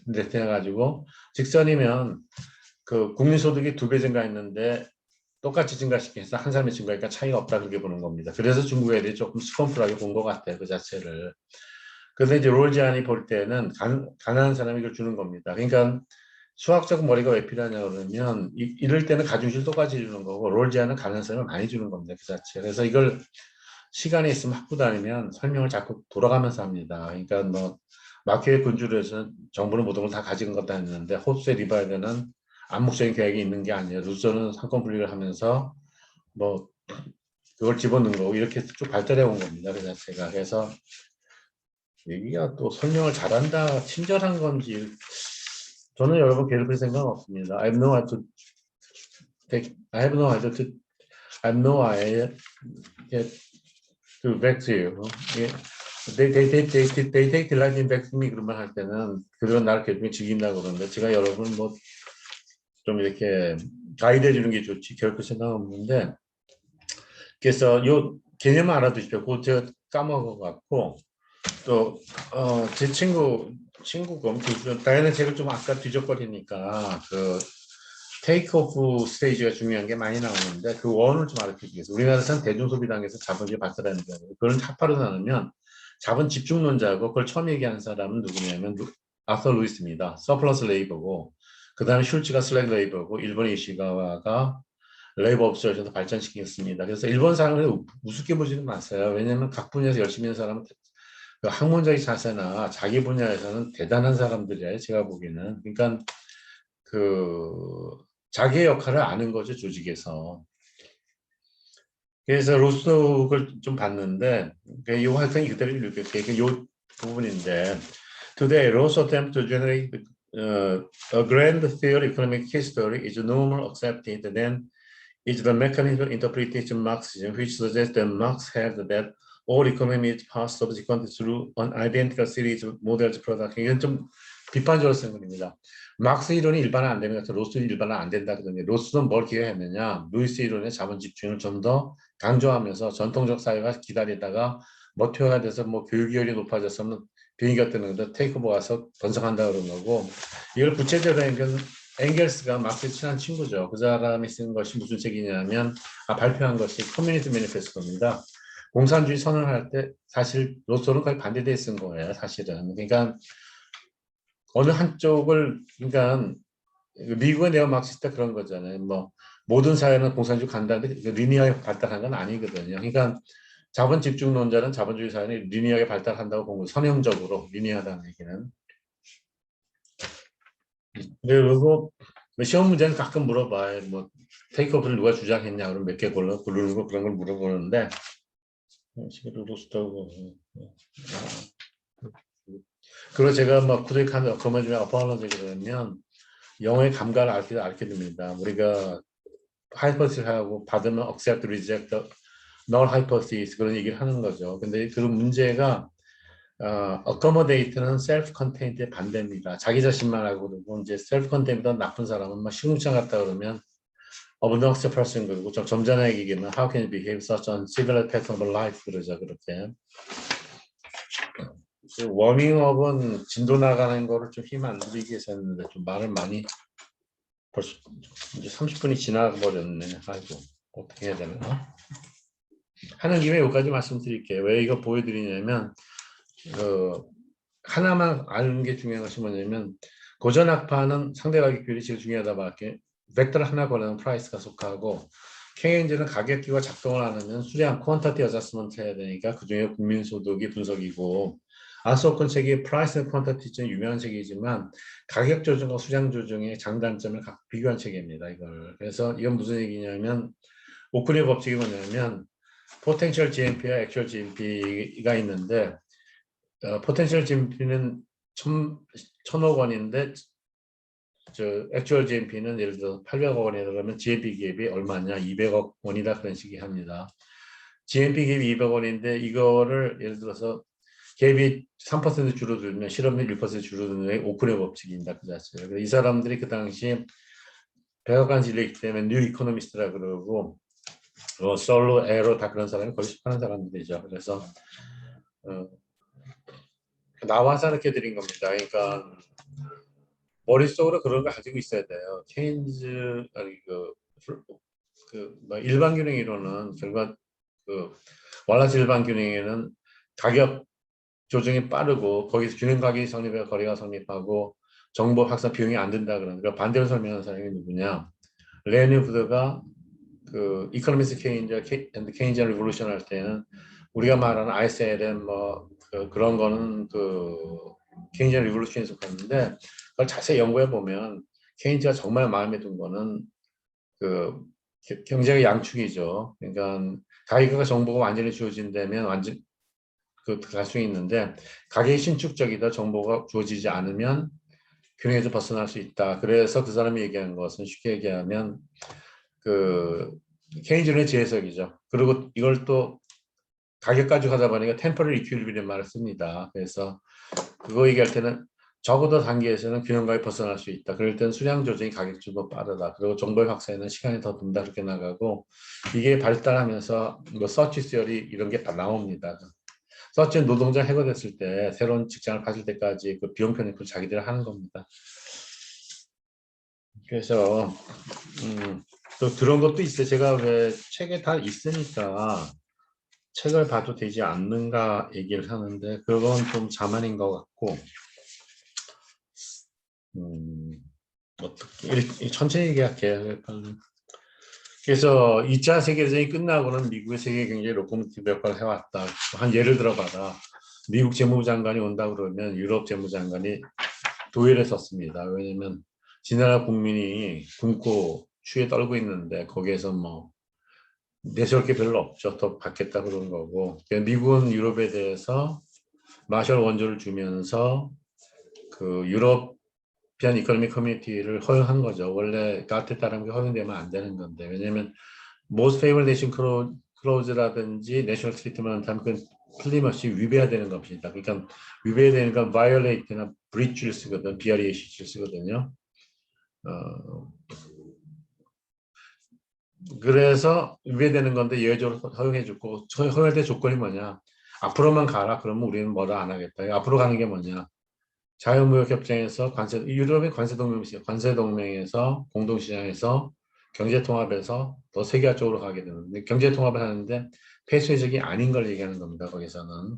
나타나가지고 직선이면 그 국민소득이 2배 증가했는데 똑같이 증가시켜서 한 사람의 증가니까 차이가 없다 그렇게 보는 겁니다. 그래서 중국 애들이 조금 스컴플하게 본 것 같아요. 그 자체를. 그런데 이제 롤지안이 볼 때는 가난한 사람이 이걸 주는 겁니다. 그러니까 수학적 머리가 왜 필요하냐 그러면 이럴 때는 가중치를 똑같이 주는 거고 롤지안은 가난한 사람을 많이 주는 겁니다. 그 자체. 그래서 이걸 시간이 있으면 학부 다니면 설명을 자꾸 돌아가면서 합니다. 그러니까 뭐 마켓 군주를 해서 정부는 모든 걸 다 가진 것다 했는데 호수에 리바이드는 암묵적인 계획이 있는 게 아니에요. 루저는 상권 분리를 하면서 뭐 그걸 집어넣은 거고 이렇게 쭉 발달해 온 겁니다. 그 자체가. 그래서 얘기가 또 설명을 잘한다, 친절한 건지 저는 여러분 괴롭힐 생각은 없습니다. I have no idea to, I have no idea to vex you. 예. They take delight in vexing me 그런 말 할 때는 그들은 나를 괴롭히면 즐긴다고 그러는데 제가 여러분 뭐 좀 이렇게 가이드 해주는 게 좋지 괴롭힐 생각은 없는데 그래서 요 개념을 알아두십시오. 그거 제가 까먹어갖고 또 제 친구가 다이어는 책을 좀 아까 뒤적거리니까 그 테이크오프 스테이지가 중요한 게 많이 나오는데 그 원을 좀 알려주겠습니다. 우리나라에서는 대중소비당에서 자본주의 발달하는 게 아니고 그걸 합파로 나누면 자본 집중론자고 그걸 처음 얘기한 사람은 누구냐면 아서 루이스입니다. 서플러스 레이버고 그 다음에 슐츠가 슬랙 레이버고 일본의 이시가와가 레이버 업소에서 발전시켰습니다. 그래서 일본 사람을 우습게 보지는 마세요. 왜냐하면 각 분야에서 열심히 하는 사람은 그 학문적인 자세나 자기 분야에서는 대단한 사람들이에요. 제가 보기에는. 그러니까 그 자기의 역할을 아는 거죠. 조직에서. 그래서 로스톡을 좀 봤는데 이 활동이 그대로 읽을게요. 이 부분인데 Today, Ross attempt to generate a grand theory economic history is no more accepted than is the mechanism interpretation Marxism, which suggests that Marx held that all economy is passed subsequently through an identical series of models product. 이건 좀 비판적으로 쓴 겁니다. 막스 이론이 일반화 안 되는 것 같아요. 로스 일반화 안 된다 그러는데 로스는 뭘 기여했느냐? 루이스 이론의 자본 집중을 좀 더 강조하면서 전통적 사회가 기다리다가 모태화가 돼서 뭐 교육열이 높아져서는 비행기가 뜨는 건데 테이크오버 와서 번성한다 그런 거고 이걸 구체적으로 엥겔스가 막스의 친한 친구죠. 그 사람이 쓴 것이 무슨 책이냐면 발표한 것이 커뮤니티 매니페스토입니다. 공산주의 선언할 때 사실 로스는 거의 반대되어 쓴 거예요. 사실은. 그러니까 어느 한쪽을 그러니까 미국의 네오마크시스트 그런 거잖아요. 뭐 모든 사회는 공산주의 간다는데 리니어하게 발달한 건 아니거든요. 그러니까 자본 집중론자는 자본주의 사회는 리니어하게 발달한다고 본 거예요. 선형적으로 리니어하다는 얘기는. 그리고 시험 문제는 가끔 물어봐요. 뭐 테이크오프를 누가 주장했냐 그럼 몇 개 고르는 거 그런 걸 물어보는데 그리고 제가 막 구독하는 그만 좀 어퍼러지 그러면 영어의 감각을 알게 됩니다. 우리가 하이퍼시스하고 받으면 accept, reject, null hypothesis 그런 얘기를 하는 거죠. 근데 그 문제가 accommodate는 self-contained의 반대입니다. 자기 자신만 알고 그러고 이제 self-contained보다 나쁜 사람은 막 시궁창 같다 그러면 obnoxious person 그리고 좀 점잖은 얘기면 how can you behave such on civil pattern of life 그러죠. 그렇게. 워밍업은 진도 나가는 거를 좀 힘 안 들이기 위해서 했는데 좀 말을 많이 벌써 이제 30분이 지나버렸네. 아이고 어떻게 해야 되나? 하는 김에 여기까지 말씀드릴게요. 왜 이거 보여드리냐면 하나만 아는 게 중요한 것이 뭐냐면 고전학파는 상대가격 비율이 제일 중요하다밖에 벡터 하나 걸으면 프라이스가 속하고 케인즈는 가격기가 작동을 안 하면 수량 퀀터티 어저스먼트 해야 되니까 그중에 국민소득이 분석이고 아소콘 책이 프라이스 퀀터티 좀 유명한 책이지만 가격 조정과 수량 조정의 장단점을 비교한 책입니다. 이걸 그래서 이건 무슨 얘기냐면 오크니의 법칙이 뭐냐면 포텐셜 GNP와 액츄얼 GNP가 있는데 포텐셜 GNP는 1,000억 원인데 액츄얼 GNP는 예를 들어 800억 원이라 그러면 GNP 기업이 얼마냐 200억 원이다 그런 식이 합니다. GNP 기업이 200억 원인데 이거를 예를 들어서 갭이 3% 줄어들면 실업률 1% 줄어드는 게 오크의 법칙입니다. 그 자체예요. 이 사람들이 그 당시 백악관 진료이기 때문에 뉴 이코노미스트라 그러고 솔로 에로 다 그런 사람이 거의 속하는 사람들이죠. 그래서 나와서 이렇게 드린 겁니다. 그러니까 머릿속으로 그런 걸 가지고 있어야 돼요. 케인즈 아니 뭐 일반 균형이론은 결과 월라스 일반 균형에는 가격 조정이 빠르고 거기서 균형 가격이 성립해 거래가 성립하고 정보 확산 비용이 안 든다 그러니까 반대로 설명하는 사람이 누구냐? 레니우드가 이코노미스 앤드 케인지안 리볼루션 할 때는 우리가 말하는 ISLM 그런 거는 케인지안 리볼루션에 속하는데 그걸 자세히 연구해 보면 케인즈가 정말 마음에 든 거는 경제의 양축이죠. 그러니까 가격과 정보가 완전히 주어진다면 완전 갈 수 있는데 가격이 신축적이다 정보가 주어지지 않으면 균형에서 벗어날 수 있다. 그래서 그 사람이 얘기한 것은 쉽게 얘기하면 케인즈의 재해석이죠. 그리고 이걸 또 가격 가지고 하다 보니까 템퍼럴 이퀄리브리엄 말을 씁니다. 그래서 그거 얘기할 때는 적어도 단계에서는 균형감이 벗어날 수 있다. 그럴 때는 수량 조정이 가격적으로 빠르다. 그리고 정보의 확산에는 시간이 더 든다. 그렇게 나가고 이게 발달하면서 서치 시어리 이런 게 다 나옵니다. 서치는 노동자 해고됐을 때 새로운 직장을 가질 때까지 그 비용 편입을 자기들이 하는 겁니다. 그래서 또 그런 것도 있어요. 제가 왜 책에 다 있으니까 책을 봐도 되지 않는가 얘기를 하는데 그건 좀 자만인 것 같고 어떻게 천천히 얘기할게요. 그래서 2차 세계대전이 끝나고는 미국의 세계 경제 로코모티브 역할을 해왔다. 한 예를 들어봐라. 미국 재무부 장관이 온다 그러면 유럽 재무장관이 도의를 썼습니다. 왜냐면 지나라 국민이 굶고 추위에 떨고 있는데 거기에서 뭐 내세울 게 별로 없죠. 더 받겠다 그런 거고. 미국은 유럽에 대해서 마셜 원조를 주면서 유럽피안 이코노미 커뮤니티를 허용한 거죠. 원래 가트에 따른 게 허용되면 안 되는 건데. 왜냐면 most favored nation clause라든지 national treatment 하면 그건 틀림없이 위배해야 되는 겁니다. 그러니까 위배해야 되는 건 violate나 breach를 쓰거든. BREAC를 쓰거든요. 그래서 위배되는 건데 예외적으로 허용해주고 허용할 때 조건이 뭐냐? 앞으로만 가라. 그러면 우리는 뭐라 안 하겠다. 앞으로 가는 게 뭐냐? 자유무역협정에서 유럽의 관세동맹에서 공동시장에서 경제통합에서 더 세계화적으로 가게 되는데 경제통합을 하는데 폐쇄적이 아닌 걸 얘기하는 겁니다. 거기서는.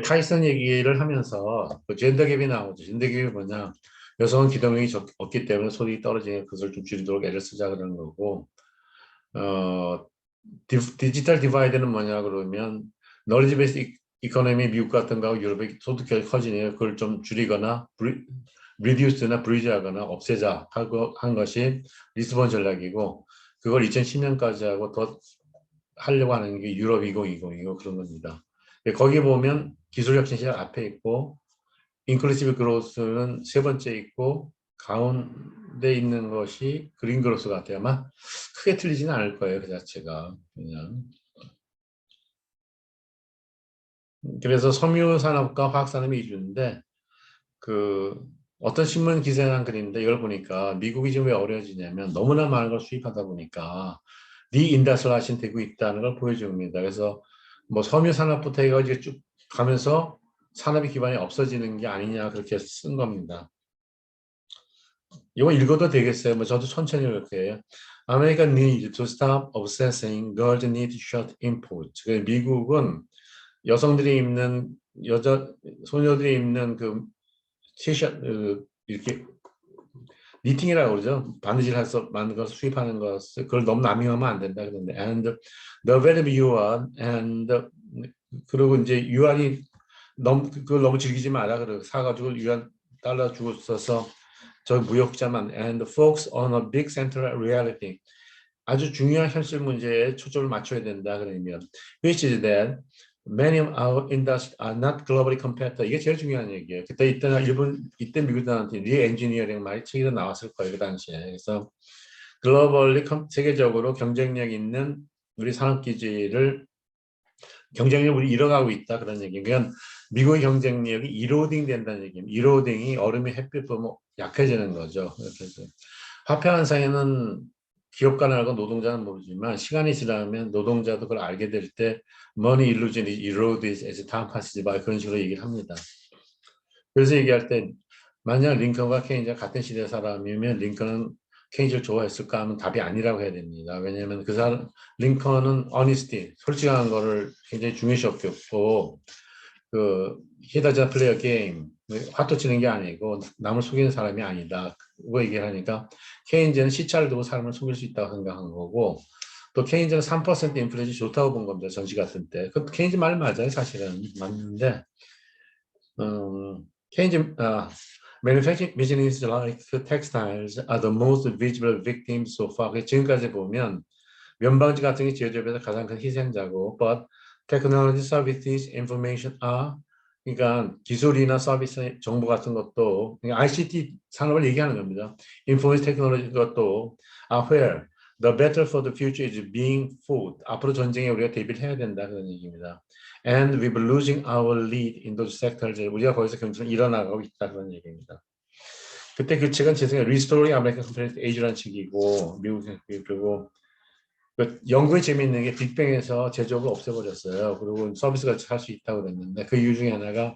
타이슨 얘기를 하면서 젠더 갭이 나오죠. 젠더 갭이 뭐냐? 여성은 기동력이 없기 때문에 소득이 떨어지니까 그것을 좀 줄이도록 애를 쓰자 그러는 거고 디지털 디바이드는 뭐냐 그러면 널리지 베이스 이코노미 미국 같은 거하고 유럽의 소득 격이 커지니까 그걸 좀 줄이거나 리듀스나 브리즈하거나 없애자 하고 한 것이 리스본 전략이고 그걸 2010년까지 하고 더 하려고 하는 게 유럽 2020이고 그런 겁니다. 거기 보면 기술혁신 시장 앞에 있고 인클루시브 그로스는 세 번째 있고 가운데 있는 것이 그린 그로스 같아요. 아마 크게 틀리지는 않을 거예요. 그 자체가 그냥. 그래서 섬유산업과 화학산업이 이주인데 어떤 신문 기사에 난 글인데 이걸 보니까 미국이 지금 왜 어려워지냐면 너무나 많은 걸 수입하다 보니까 디인더스트리얼화신 되고 있다는 걸 보여줍니다. 그래서 뭐 섬유산업부터 해가지고 쭉 가면서 산업의 기반이 없어지는 게 아니냐 그렇게 쓴 겁니다. 이거 읽어도 되겠어요. 뭐 저도 천천히 읽을게요. America needs to stop obsessing girls need shirt import. 미국은 여성들이 입는 소녀들이 입는 티셔츠 이렇게 니팅이라고 그러죠. 바느질 해서 만든 걸 수입하는 것을 그걸 너무 남용하면 안 된다 그러는데 and the value yuan and 그리고 이제 유한이 그걸 너무 즐기지 마라 그래 사가지고 유한 달러 주고 써서 저 무역자만 and focus on a big central reality 아주 중요한 현실 문제에 초점을 맞춰야 된다 그러면 which is that many of our industries are not globally competitive. 이게 제일 중요한 얘기예요. 이때 미국한테 리엔지니어링 말이 책에도 나왔을 거예요. 그 당시에. 그래서 글로벌리 세계적으로 경쟁력 있는 우리 산업기지를 경쟁력 우리 잃어가고 있다 그런 얘기예요. 그러니까 미국의 경쟁력이 이로딩 된다는 얘기예요. 이로딩이 얼음이 햇빛 보면 약해지는 거죠. 그래서 화폐 환상에는 기업가는 알고 노동자는 모르지만 시간이 지나면 노동자도 그걸 알게 될 때 money illusion is eroded as time passes by 그런 식으로 얘기를 합니다. 그래서 얘기할 때 만약 링컨과 케인즈가 같은 시대 사람이면 링컨은 케인즈를 좋아했을까 하면 답이 아니라고 해야 됩니다. 왜냐하면 그 사람 링컨은 honesty, 솔직한 거를 굉장히 중요시했고 그 he doesn't play a game, 화투 치는 게 아니고 남을 속이는 사람이 아니다. 그거 얘기를 하니까 케인즈는 시차를 두고 사람을 속일 수 있다고 생각한 거고 또 케인즈는 3% 인플레이션이 좋다고 본 겁니다. 전시 같은 때. 그 케인즈 말 맞아요. 사실은 맞는데 케인즈 manufacturing business like textiles are the most visible victims so far. 지금까지 보면 면방지 같은 게 제조업에서 가장 큰 희생자고, but technology services information are 그러니까 기술이나 서비스 정보 같은 것도 그러니까 ICT 산업을 얘기하는 겁니다. Information technology 것도 are where the battle for the future is being fought. 앞으로 전쟁에 우리가 대비를 해야 된다 그런 얘기입니다. And we're losing our lead in those sectors. 우리가 거기서 경쟁을 일어나가고 있다 그런 얘기입니다. 그때 그 책은 제 생각에 Restoring American Competitive Edge라는 책이고 미국 그리고 그 연구에 재미있는 게 빅뱅에서 제조업을 없애버렸어요. 그리고 서비스가 할 수 있다고 그랬는데 그 이유 중에 하나가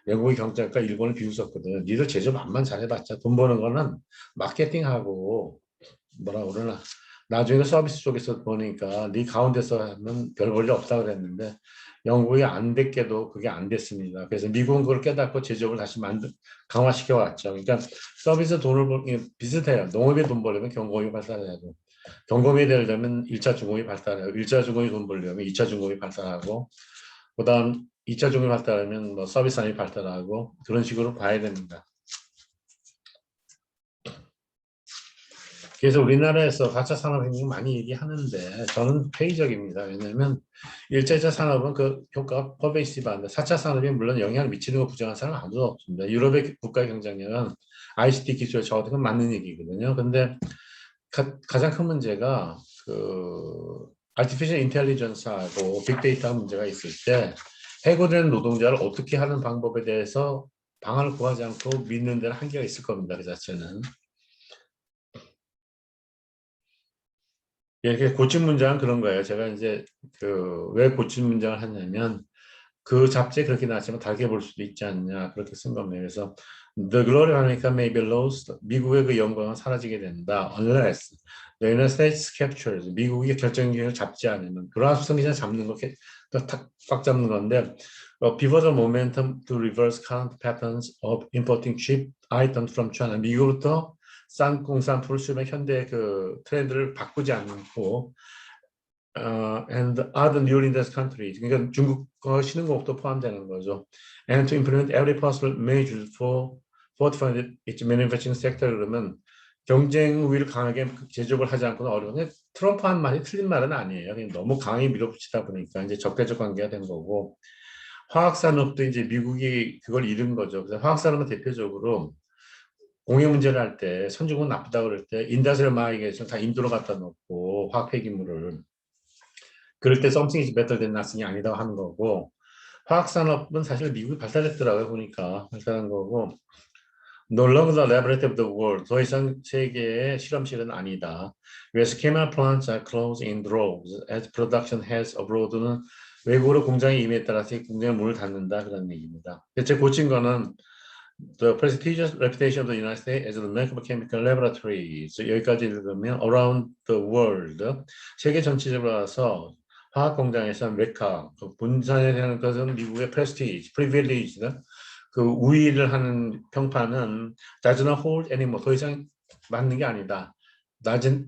영국의 경제학과 일본을 비웃었거든요. 니들 제조업 암만 잘해봤자 돈 버는 거는 마케팅하고 뭐라 그러나 나중에 서비스 쪽에서 보니까 네 가운데서 하면 별 볼 일 없다 그랬는데 영국이 안 됐게도 그게 안 됐습니다. 그래서 미국은 그걸 깨닫고 제조업을 다시 강화시켜 왔죠. 그러니까 서비스 돈을 비슷해요. 농업에 돈 벌려면 경공업이 발달해야죠. 경공업이 되려면 1차 중공업이 발달해요. 1차 중공업이 돈 벌려면 2차 중공업이 발달하고 그다음 2차 중공업이 발달하면 뭐 서비스 산업이 발달하고 그런 식으로 봐야 됩니다. 그래서 우리나라에서 4차 산업혁명 많이 얘기하는데 저는 회의적입니다. 왜냐하면 1차, 2차 산업은 그 효과가 퍼베이시브한데 4차 산업이 물론 영향을 미치는 거 부정한 사람은 아무도 없습니다. 유럽의 국가 경쟁력은 ICT 기술에 저하고 맞는 얘기거든요. 근데 가장 큰 문제가 그 artificial intelligence하고 빅데이터 문제가 있을 때 해고되는 노동자를 어떻게 하는 방법에 대해서 방안을 구하지 않고 믿는 데는 한계가 있을 겁니다. 그 자체는. 이렇게 고친 문장은 그런 거예요. 제가 이제 그 왜 고친 문장을 하냐면 그 잡지에 그렇게 나왔지만 다르게 볼 수도 있지 않냐 그렇게 쓴 겁니다. 그래서 The glory of America may be lost. 미국의 그 영광은 사라지게 된다. Unless the United States captures. 미국이 결정권을 잡지 않으면 불화수성 기자 잡는 거 꽉 잡는 건데 before the momentum to reverse current patterns of importing cheap items from China. 미국부터 싼 공산품을 수입한 현대 그 트렌드를 바꾸지 않고 and other newly indexed countries. 그러니까 중국과 신흥국도 포함되는 거죠. And to implement every possible measure for fortifying its manufacturing sector 그러면 경쟁 우위를 강하게 제조업을 하지 않고는 어려운데 트럼프 한 말이 틀린 말은 아니에요. 그냥 너무 강하게 밀어붙이다 보니까 이제 적대적 관계가 된 거고 화학산업도 이제 미국이 그걸 잃은 거죠. 그래서 화학산업은 대표적으로 공해 문제를 할 때 선진국 나쁘다 그럴 때 인다스트리얼 마이그레이션 다 인도로 갖다 놓고 화학 폐기물을 그럴 때 something is better than nothing이 아니다고 하는 거고 화학산업은 사실 미국이 발달했더라고요. 보니까 발달한 거고 No longer the laboratory of the world. 더 이상 세계의 실험실은 아니다. 그래서 chemical plants are closed in droves as production heads abroad는 외국으로 공장이 임에 따라서 공장에 문을 닫는다 그런 얘기입니다. 대체 고친 거는 The prestigious reputation of the United States as a remarkable chemical laboratory. 여기까지 읽으면 around the world 세계 전체적으로 와서 화학 공장에서 메카 분산에 대한 것은 미국의 prestige, privilege 그 우위를 하는 평판은 does not hold anymore. 더 이상 맞는 게 아니다.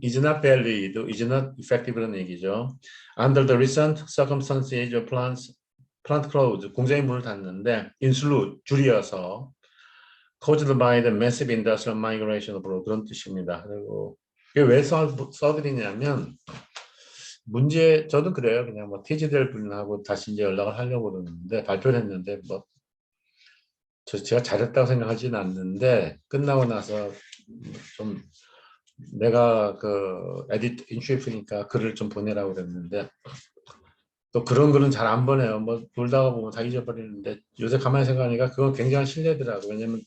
is not valid, is not effective라는 얘기죠. Under the recent circumstances, plant closed, 공장의 문을 닫는데 insolute, 줄이어서 caused by the massive industrial migration abroad 그런 뜻입니다. 그리고 이게 왜 써드리냐면 문제 저도 그래요. 그냥 뭐 퇴직될 분하고 다시 이제 연락을 하려고 그러는데 발표를 했는데 뭐 제가 잘했다고 생각하지는 않는데 끝나고 나서 좀 내가 그 에디터 인치프니까 글을 좀 보내라고 그랬는데 또 그런 글은 잘 안 보내요. 뭐 돌다가 보면 다 잊어버리는데 요새 가만히 생각하니까 그건 굉장한 신뢰더라고. 왜냐면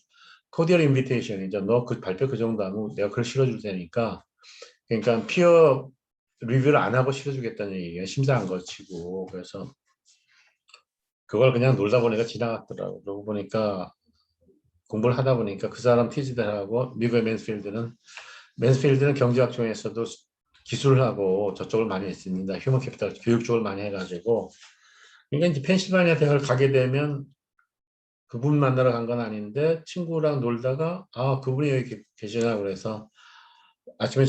코디얼 인비테이션이죠. 너 그 발표 그 정도 하면 내가 글 실어줄 테니까. 그러니까 피어 리뷰를 안 하고 실어주겠다는 얘기가 심사 안 거치고 그래서 그걸 그냥 놀다 보니까 지나갔더라고. 그러고 보니까 공부를 하다 보니까 그 사람 티지들하고 미국의 맨스필드는 맨스필드는 경제학 중에서도 기술하고 저쪽을 많이 했습니다. 휴먼 캐피탈 교육 쪽을 많이 해가지고. 그러니까 이제 펜실바니아 대학을 가게 되면 그분 만나러 간 건 아닌데 친구랑 놀다가 그분이 여기 계시나 그래서 아침에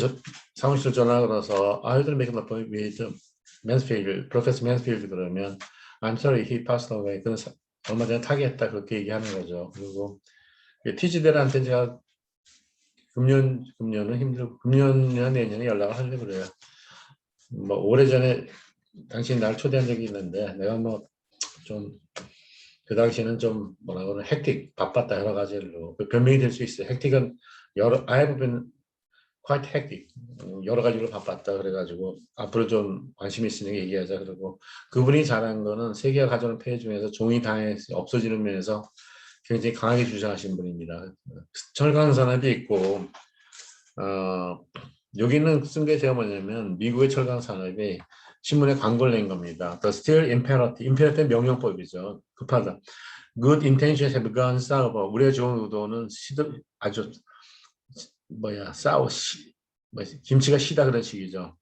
사무실 전화 걸어서 I will make an appointment with Mansfield, Professor Mansfield 그러면 I'm sorry, he passed away. 그는 얼마 전에 타계했다 그렇게 얘기하는 거죠. 그리고 티지들한테 제가 금년은 힘들고 금년이나 내년에 연락을 하려고 그래요. 뭐 오래전에 당신 날 초대한 적이 있는데 내가 뭐 좀 그 당시에는 좀 뭐라 그러나 헥틱 바빴다 여러 가지로 그 변명이 될 수 있어요. 헥틱은 I have been quite hectic 여러 가지로 바빴다 그래가지고 앞으로 좀 관심 있으니까 얘기하자 그러고 그분이 잘한 거는 세계가 가져오는 폐해 중에서 종이 당해 없어지는 면에서 굉장히 강하게 주장하신 분입니다. 철강 산업이 있고 여기는 쓴 게 제가 뭐냐면 미국의 철강 산업이 신문에 광고를 낸 겁니다. The Steel Imperative, Imperative 명령법이죠. 급하다. Good intentions have gone sour. 우리의 좋은 의도는 아주 김치가 시다 그런 식이죠.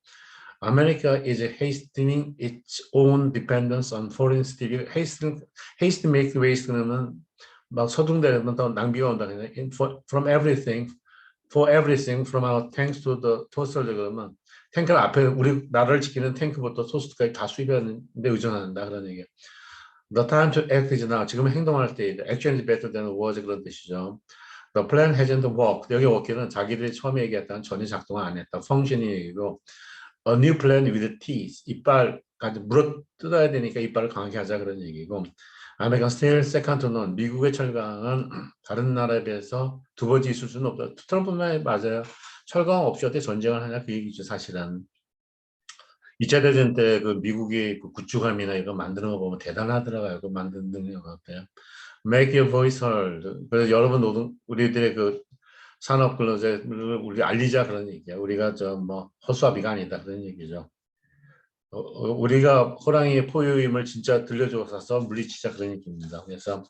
America is hastening its own dependence on foreign steel. Haste make waste 그러면 막 서둘러면 더 낭비가 온다. From everything, for everything, from our tanks to the toaster 그러면 탱크 앞에 우리 나라를 지키는 탱크부터 토스트까지 다 수입하는 데 의존한다 그런 얘기예요. The time to act is now. 지금 행동할 때이다. Action is better than was 그런 뜻이죠. The plan hasn't worked. 여기 work는 자기들이 처음에 얘기했던 전혀 작동을 안 했다. 펑션이 얘기고 A new plan with teeth. 이빨까지 물어 뜯어야 되니까 이빨을 강하게 하자 그런 얘기고 American steel second to none. 미국의 철강은 다른 나라에 비해서 두 번째 있을 수는 없다. 트럼프 말 맞아요. 철강 없이 어떻게 전쟁을 하냐 그 얘기죠 사실은. 2차 대전 때 그 미국이 그 구축함이나 이거 만드는 거 보면 대단하더라고요. 그 만드는 능력 같아요. Make your voice heard. 그래서 여러분 우리들의 그 산업 근로자를 우리 알리자 그런 얘기야. 우리가 뭐 허수아비가 아니다 그런 얘기죠. 우리가 호랑이의 포효임을 진짜 들려줘서 물리치자 그런 얘기입니다. 그래서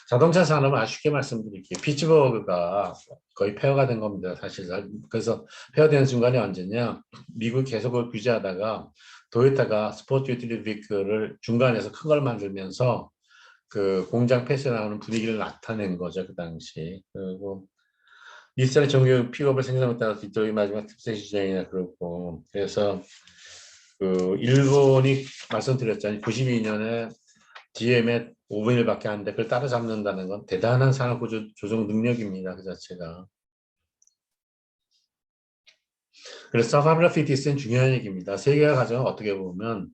자동차 산업은 아주 쉽게 말씀드릴게요. 피츠버그가 거의 폐허가 된 겁니다. 사실. 그래서 폐허되는 순간이 언제냐. 미국이 계속 그걸 규제하다가 도요타가 스포츠 유틸리티 비클을 중간에서 큰 걸 만들면서 그 공장 폐쇄나오는 분위기를 나타낸 거죠. 그 당시. 그리고 닛산의 정규 픽업을 생산에 따라서 디트로이 마지막 특세 시장이나 그렇고 그래서 그 일본이 말씀드렸잖아요. 92년에 GM의 5분의 1밖에 안 돼. 그걸 따라잡는다는 건 대단한 산업 조정 능력입니다. 그 자체가. 그래서 서바빌리티스는 중요한 얘기입니다. 세계가 가정 어떻게 보면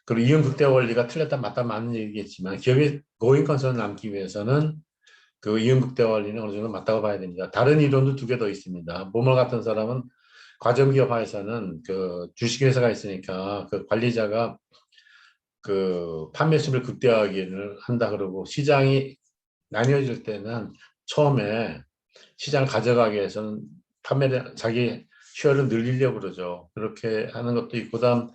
그리고 이윤 극대 원리가 틀렸다 맞다 맞는 얘기겠지만 기업이 고인 컨선을 남기 위해서는 그 이윤 극대 원리는 어느 정도 맞다고 봐야 됩니다. 다른 이론도 두 개 더 있습니다. 모멀 같은 사람은 과점기업화에서는 그 주식회사가 있으니까 그 관리자가 그 판매 수를 극대화하기를 한다 그러고 시장이 나뉘어질 때는 처음에 시장을 가져가기 위해서는 판매를 자기 쉐어를 늘리려고 그러죠. 그렇게 하는 것도 있고 그다음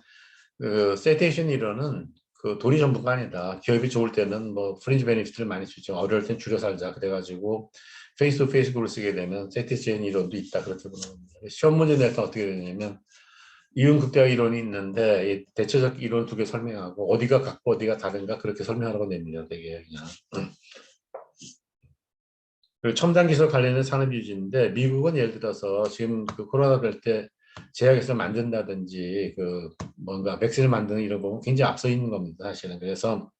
그 세테이션 이론은 그 돈이 전부가 아니다. 기업이 좋을 때는 뭐 프린지 베네핏을 많이 주죠. 어려울 땐 줄여 살자. 그래가지고 페이스 투 페이스 그룹을 쓰게 되면 세테이션 이론도 있다. 그렇게 보는 겁니다. 시험 문제 낼 때 어떻게 되냐면 이윤 극대화 이론이 있는데 이 대체적 이론 두 개 설명하고 어디가 같고 어디가 다른가 그렇게 설명하라고 냅니다. 되게 그냥. 그리고 첨단 기술 관련된 산업 유지인데 미국은 예를 들어서 지금 그 코로나 될 때 제약에서 만든다든지 그 뭔가 백신을 만드는 이런 거 보면 굉장히 앞서 있는 겁니다. 사실은. 그래서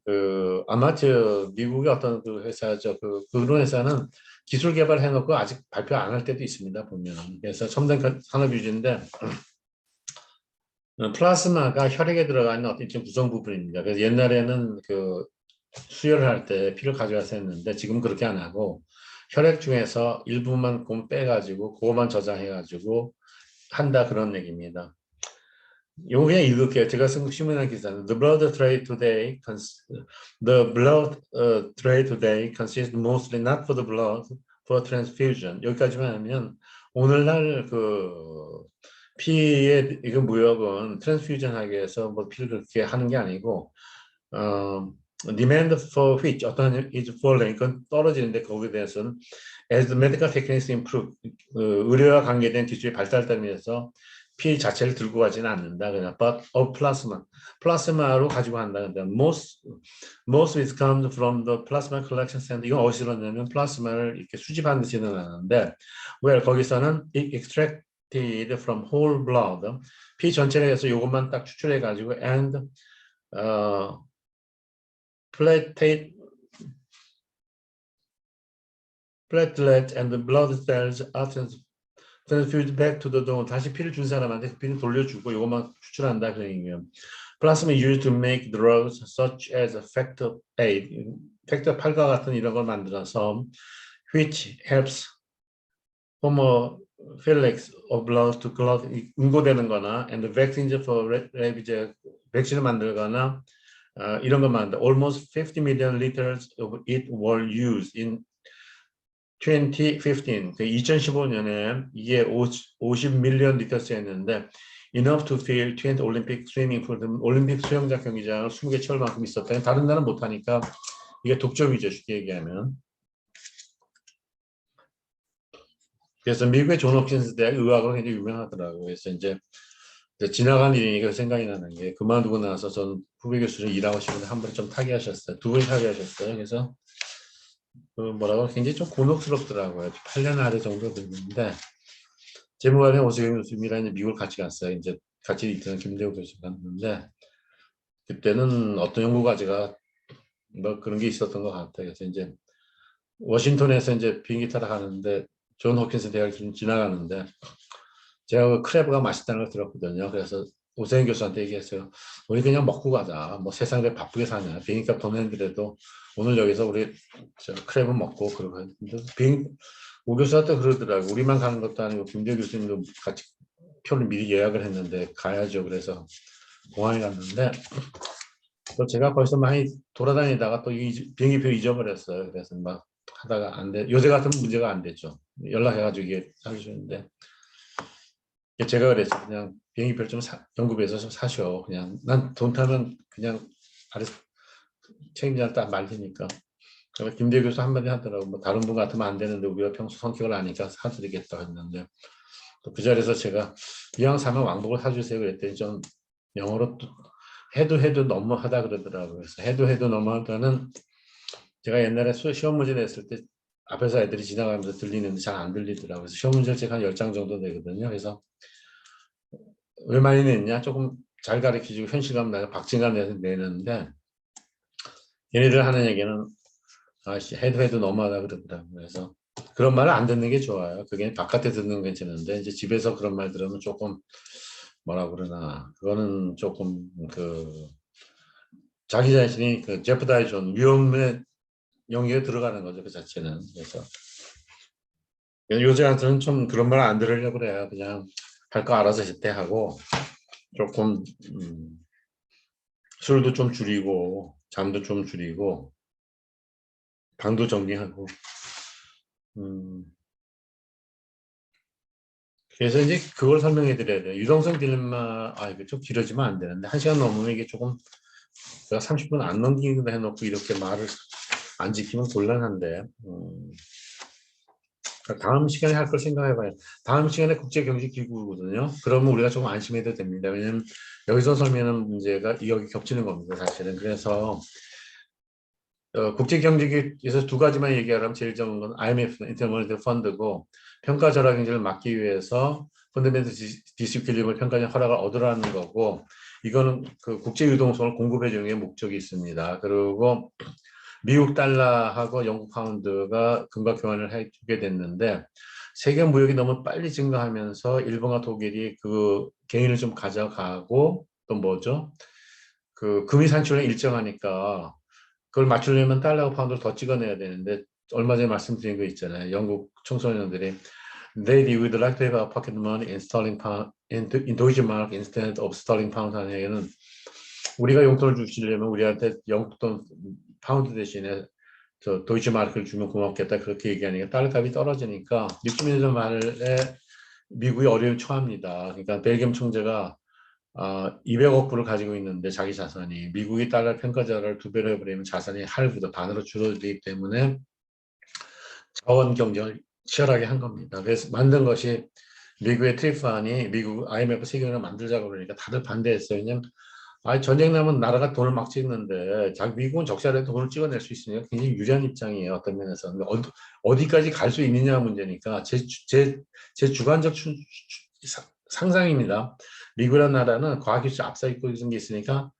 그 아마 저 미국의 어떤 그 회사죠. 그런 회사는 기술 개발해 놓고 아직 발표 안 할 때도 있습니다. 보면. 그래서 첨단 산업 유지인데 플라스마가 혈액에 들어가는 어떤 일정 구성 부분입니다. 그래서 옛날에는 그 수혈을 할 때 피를 가져가서 했는데 지금 그렇게 안 하고 혈액 중에서 일부만 빼가지고 그거만 저장해가지고 한다 그런 얘기입니다. 이거 그냥 읽을게요. 제가 쓴 신문한 기사는 The blood trade today consists mostly not for the blood for transfusion. 여기까지만 하면 오늘날 그 피의 이거 무역은 트랜스퓨전 하기 위해서 뭐 피를 그렇게 하는 게 아니고 demand for which 어떤 is falling 그건 떨어지는데 거기에 대해서는 as the medical techniques improve 의료와 관계된 기술이 발달되면서 피 자체를 들고 가지는 않는다. 그냥 but of plasma 플라스마로 가지고 간다. 근데 most it comes from the plasma collection center. 이건 어디서 일어나냐면 플라스마를 이렇게 수집하는 데서 일어나는데 where 거기서는 extracted from whole blood 피 전체를 해서 이것만 딱 추출해 가지고 and platelet and the blood cells are transfused back to the donor. 다시 피를 준 사람한테 그 피를 돌려주고 이것만 추출한다 그런 얘기예요. Plasma is used to make drugs such as factor 8, 팩터 8과 같은 이런 걸 만들어서 which helps homophilics of blood to clot 응고되는 거나 and the vaccines for rabies 백신을 만들거나 이런 거 만든다. Almost 50 million liters of it were used in 2015. 2015년에 이게 50 밀리언 리터스였는데 enough to fill 20 올림픽 스위밍 풀 올림픽 수영장 경기장을 20개 채울 만큼 있었다. 다른 나라는 못하니까 이게 독점이죠. 쉽게 얘기하면. 그래서 미국의 존 홉킨스 대학 의학으로 굉장히 유명하더라고요. 그래서 이제 지나간 일이니까 생각이 나는 게 그만두고 나서 전 후배 교수를 일하고 싶은데 한 번에 좀 타계하셨어요. 두 분이 타계하셨어요. 그래서 뭐라고 굉장히 좀 곤혹스럽더라고요. 8년 아래 정도 됐는데 제무관의 오세경 교수님이랑 미국을 같이 갔어요. 이제 같이 있던 김대우 교수 갔는데 그때는 어떤 연구 과제가 뭐 그런 게 있었던 것 같아요. 그래서 이제 워싱턴에서 이제 비행기 타러 가는데 존 홉킨스 대학을 지나가는데 제가 그 크랩가 맛있다는 걸 들었거든요. 그래서 오세영 교수한테 얘기했어요. 우리 그냥 먹고 가자. 뭐 세상에 바쁘게 사냐. 비행기값 더 내는데도 오늘 여기서 우리 크랩은 먹고 그러고 오 교수한테 그러더라고요. 우리만 가는 것도 아니고 김대 교수님도 같이 표를 미리 예약을 했는데 가야죠. 그래서 공항에 갔는데 또 제가 벌써 많이 돌아다니다가 또 비행기표 잊어버렸어요. 그래서 막 하다가 안 돼. 요새 같으면 문제가 안 되죠. 연락해가지고 이게 하시는데 제가 그랬어요. 그냥 비행기표를 좀 영국에서 좀 사셔. 그냥 난 돈 타면 그냥 아래 책임자한테 딱 말리니까. 그래서 김대 교수 한마디 하더라고. 뭐 다른 분 같으면 안 되는데 우리가 평소 성격을 아니까 사드리겠다 했는데 또 그 자리에서 제가 이왕 사면 왕복을 사주세요 그랬더니 좀 영어로 또 해도 너무하다 그러더라고요. 그래서 해도 너무하다는 제가 옛날에 시험 문제 냈을 때 앞에서 애들이 지나가면서 들리는데 잘 안 들리더라고요. 그래서 시험 문제를 제가 한 10장 정도 내거든요. 그래서 왜 많이 냈냐? 조금 잘 가르쳐주고 현실감 나서 박진감 내서 내는데 얘네들 하는 얘기는 해도 너무하다 그러더라고요. 그래서 그런 말을 안 듣는 게 좋아요. 그게 바깥에 듣는 건 괜찮은데 이제 집에서 그런 말 들으면 조금 뭐라 그러나 그거는 조금 그 자기 자신이 그 제프다이존 위험의 영역에 들어가는 거죠. 그 자체는. 그래서 요새한테는 좀 그런 말 안 들으려고 그래요. 그냥 할 거 알아서 제때 하고 조금 술도 좀 줄이고 잠도 좀 줄이고 방도 정리하고 그래서 이제 그걸 설명해 드려야 돼요. 유동성 딜레마 이거 좀 길어지면 안 되는데 1시간 넘으면 이게 조금 제가 30분 안 넘기기로 해놓고 이렇게 말을 안 지키면 곤란한데 다음 시간에 할 걸 생각해봐요. 다음 시간에 국제경제기구거든요. 그러면 우리가 조금 안심해도 됩니다. 왜냐하면 여기서 설명하는 문제가 여기 겹치는 겁니다. 사실은. 그래서 국제경제기구에서 두 가지만 얘기하라면 제일 좋은 건 IMF, 인터모니터 펀드고 평가 절하 경제를 막기 위해서 펀더멘털 디스플레이블 평가적 허락을 얻으라는 거고 이거는 그 국제 유동성을 공급해 주는 게 목적이 있습니다. 그리고 미국 달러하고 영국 파운드가 금방 교환을 해주게 됐는데 세계 무역이 너무 빨리 증가하면서 일본과 독일이 그 개인을 좀 가져가고 또 뭐죠? 그 금이 산출량이 일정하니까 그걸 맞추려면 달러와 파운드를 더 찍어내야 되는데 얼마 전에 말씀드린 거 있잖아요. 영국 청소년들이 They would like to have a pocket money in sterling pound in Deutsche Mark instead of sterling pound 하는 얘기는 우리가 용돈을 주시려면 우리한테 영국 돈 파운드 대신에 저 도이치 마르크를 주면 고맙겠다 그렇게 얘기하니까 달러 값이 떨어지니까 60년 전 말에 미국이 어려움에 처합니다. 그러니까 벨기엄 총재가 200억 불을 가지고 있는데 자기 자산이 미국이 달러 평가절하를 2배로 해버리면 자산이 할부도 반으로 줄어들기 때문에 자원 경쟁을 치열하게 한 겁니다. 그래서 만든 것이 미국의 트리프안이 미국 IMF 세계은행 만들자고 그러니까 다들 반대했어요. 왜냐면 전쟁 나면 나라가 돈을 막 찍는데 미국은 적자라도 돈을 찍어낼 수 있으니까 굉장히 유리한 입장이에요. 어떤 면에서. 근데 어디까지 갈 수 있느냐 문제니까 제 주관적 상상입니다. 미국이라는 나라는 과학기술 앞서 있고 이런 게 있으니까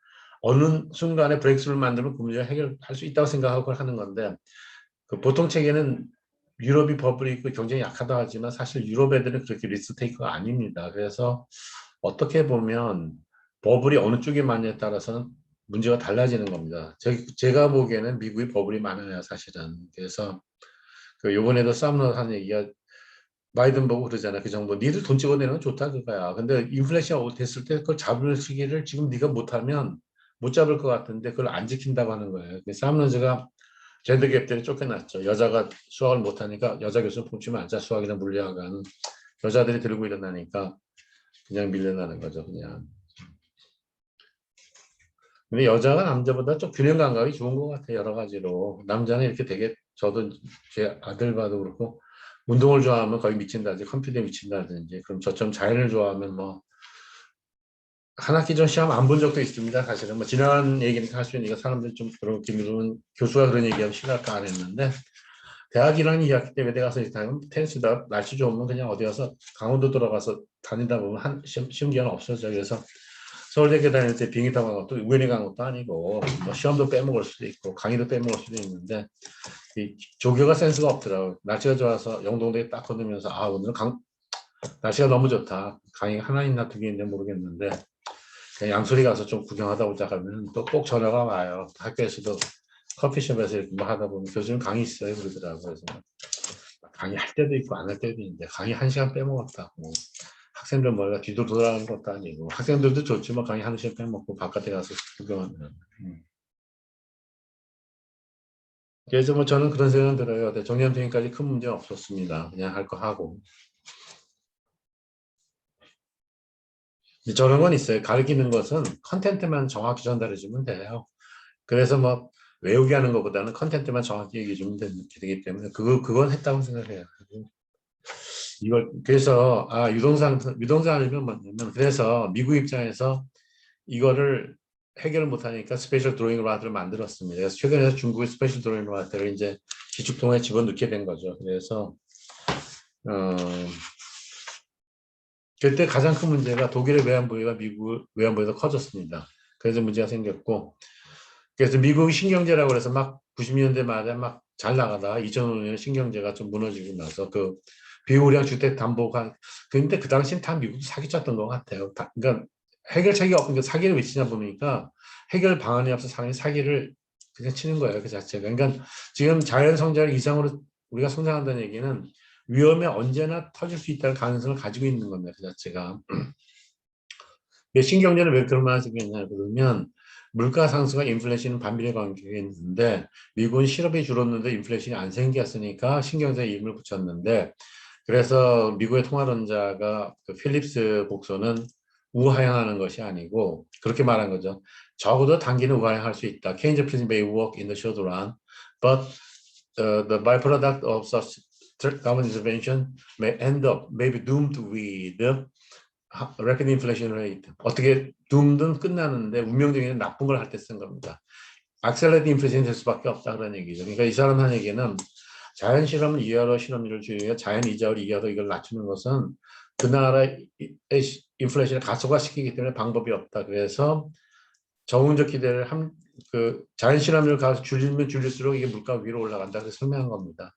어느 순간에 브레이크스루를 만들면 그 문제를 해결할 수 있다고 생각하고 하는 건데 그 보통 체계는 유럽이 버블이 있고 경쟁이 약하다 하지만 사실 유럽 애들은 그렇게 리스크 테이커가 아닙니다. 그래서 어떻게 보면 버블이 어느 쪽에 맞냐에 따라서는 문제가 달라지는 겁니다. 제가 보기에는 미국이 버블이 많아요, 사실은. 그래서 그 요번에도 쌈너 한 얘기가 바이든 보고 그러잖아. 그 정부 니들 돈 찍어내는 건 좋다 그거야. 근데 인플레이션 됐을 때 그걸 잡을 시기를 지금 네가 못하면 못 잡을 것 같은데 그걸 안 지킨다고 하는 거예요. 쌈너즈가 젠더 갭 때문에 쫓겨났죠. 여자가 수학을 못하니까 여자 교수는 뽑지만 않자 수학이나 물리학은 여자들이 들고 일어나니까 그냥 밀려나는 거죠. 그냥. 근데 여자가 남자보다 좀 균형 감각이 좋은 것 같아요. 여러 가지로. 남자는 이렇게 되게 저도 제 아들 봐도 그렇고 운동을 좋아하면 거의 미친다든지 컴퓨터에 미친다든지 그럼 저처럼 자연을 좋아하면 뭐 한 학기 전 시험 안 본 적도 있습니다. 사실은 뭐 지난 얘기니까 할 수 있으니까 사람들이 좀 그렇게 믿으면 교수가 그런 얘기하면 심할까 안 했는데 대학 1학년 2학기 때 외대 가서 이렇게 하면 테니스다 날씨 좋으면 그냥 어디 가서 강원도 들어가서 다니다 보면 시험 기간 없어져. 그래서 서울대학교 다닐 때 비행기 타고 간 것도 우연히 간 것도 아니고 뭐 시험도 빼먹을 수도 있고 강의도 빼먹을 수도 있는데 이 조교가 센스가 없더라고요. 날씨가 좋아서 영동대에 딱 건너면서 오늘 날씨가 너무 좋다. 강의가 하나 있나 두 개 있는지 모르겠는데 그냥 양소리 가서 좀 구경하다 오자 하면 또 꼭 전화가 와요. 학교에서도 커피숍에서 이렇게 뭐 하다 보면 교수님 강의 있어요 그러더라고요. 그래서 강의 할 때도 있고 안 할 때도 있는데 강의 1시간 빼먹었다고. 학생들 머리가 뒤로 돌아가는 것도 아니고 학생들도 좋지만 강의 1시간 빼먹고 바깥에 가서 구경하면. 그래서 뭐 저는 그런 생각은 들어요. 정년퇴임까지 큰 문제 없었습니다. 그냥 할 거 하고. 저런 건 있어요. 가르치는 것은 컨텐츠만 정확히 전달해 주면 돼요. 그래서 뭐 외우게 하는 것보다는 컨텐츠만 정확히 얘기해 주면 되기 때문에 그건 했다고 생각해요. 이걸 그래서 유동상 알면 뭐냐면 그래서 미국 입장에서 이거를 해결을 못하니까 스페셜 드로잉 라드를 만들었습니다. 그래서 최근에 중국의 스페셜 드로잉 라드를 이제 기축통에 집어넣게 된 거죠. 그래서 어, 그때 가장 큰 문제가 독일의 외환부가 미국 외환부에서 커졌습니다. 그래서 문제가 생겼고 그래서 미국 신경제라고 해서 막 90년대 말에 막 잘 나가다가 2005년에 신경제가 좀 무너지고 나서 그 비우량 주택 담보가 근데 그 당시엔 다 미국도 사기쳤던 것 같아요. 그러니까 해결책이 없으니까 사기를 외치다 보니까 해결 방안이 없어 사기를 그냥 치는 거예요. 그 자체가. 그러니까 지금 자연 성장 이상으로 우리가 성장한다는 얘기는 위험에 언제나 터질 수 있다는 가능성을 가지고 있는 겁니다. 그 자체가. 신경제는 왜 그런 말을 쓰겠냐 그러면 물가 상승과 인플레이션은 반비례 관계가 있는데 미국은 실업이 줄었는데 인플레이션이 안 생겼으니까 신경제에 힘을 붙였는데 그래서 미국의 통화론자가 그 필립스 복소는 우하향하는 것이 아니고 그렇게 말한 거죠. 적어도 단기는 우하향할 수 있다. Keynes principle may work in the short run, but the byproduct of such government intervention may end up, may be doomed with rapid inflation rate. 어떻게 둠든 끝나는데 운명적인 나쁜 걸 할 때 쓴 겁니다. accelerated inflation 될 수밖에 없다 그런 얘기죠. 그러니까 이 사람 한 얘기는 자연 실험을 이하로 실험률을 줄이고 자연 이자율 이하로 이걸 낮추는 것은 그 나라의 인플레이션을 가속화시키기 때문에 방법이 없다. 그래서 정운적 기대를 그 자연 실험률을 줄이면 줄일수록 이게 물가 위로 올라간다. 그래서 설명한 겁니다.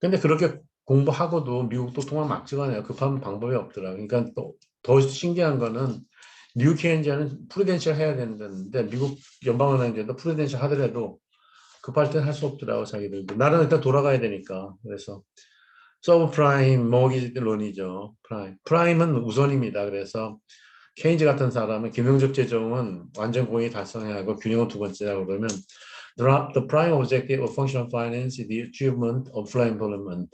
근데 그렇게 공부하고도 미국도 통화 막 찍어내요. 급하면 방법이 없더라. 그러니까 또 더 신기한 거는 뉴 케인즈는 프루덴셜 해야 된다는데 미국 연방은행제도 프루덴셜 하더라도 급할 땐 할 수 없더라고 자기들도. 나는 일단 돌아가야 되니까. 그래서 서브프라임 모기지 론이죠. 프라임은 우선입니다. 그래서 케인즈 같은 사람은 김영적 재정은 완전 공익 달성해야 하고 균형은 두 번째라고 그러면 the prime objective of functional finance is the achievement of full employment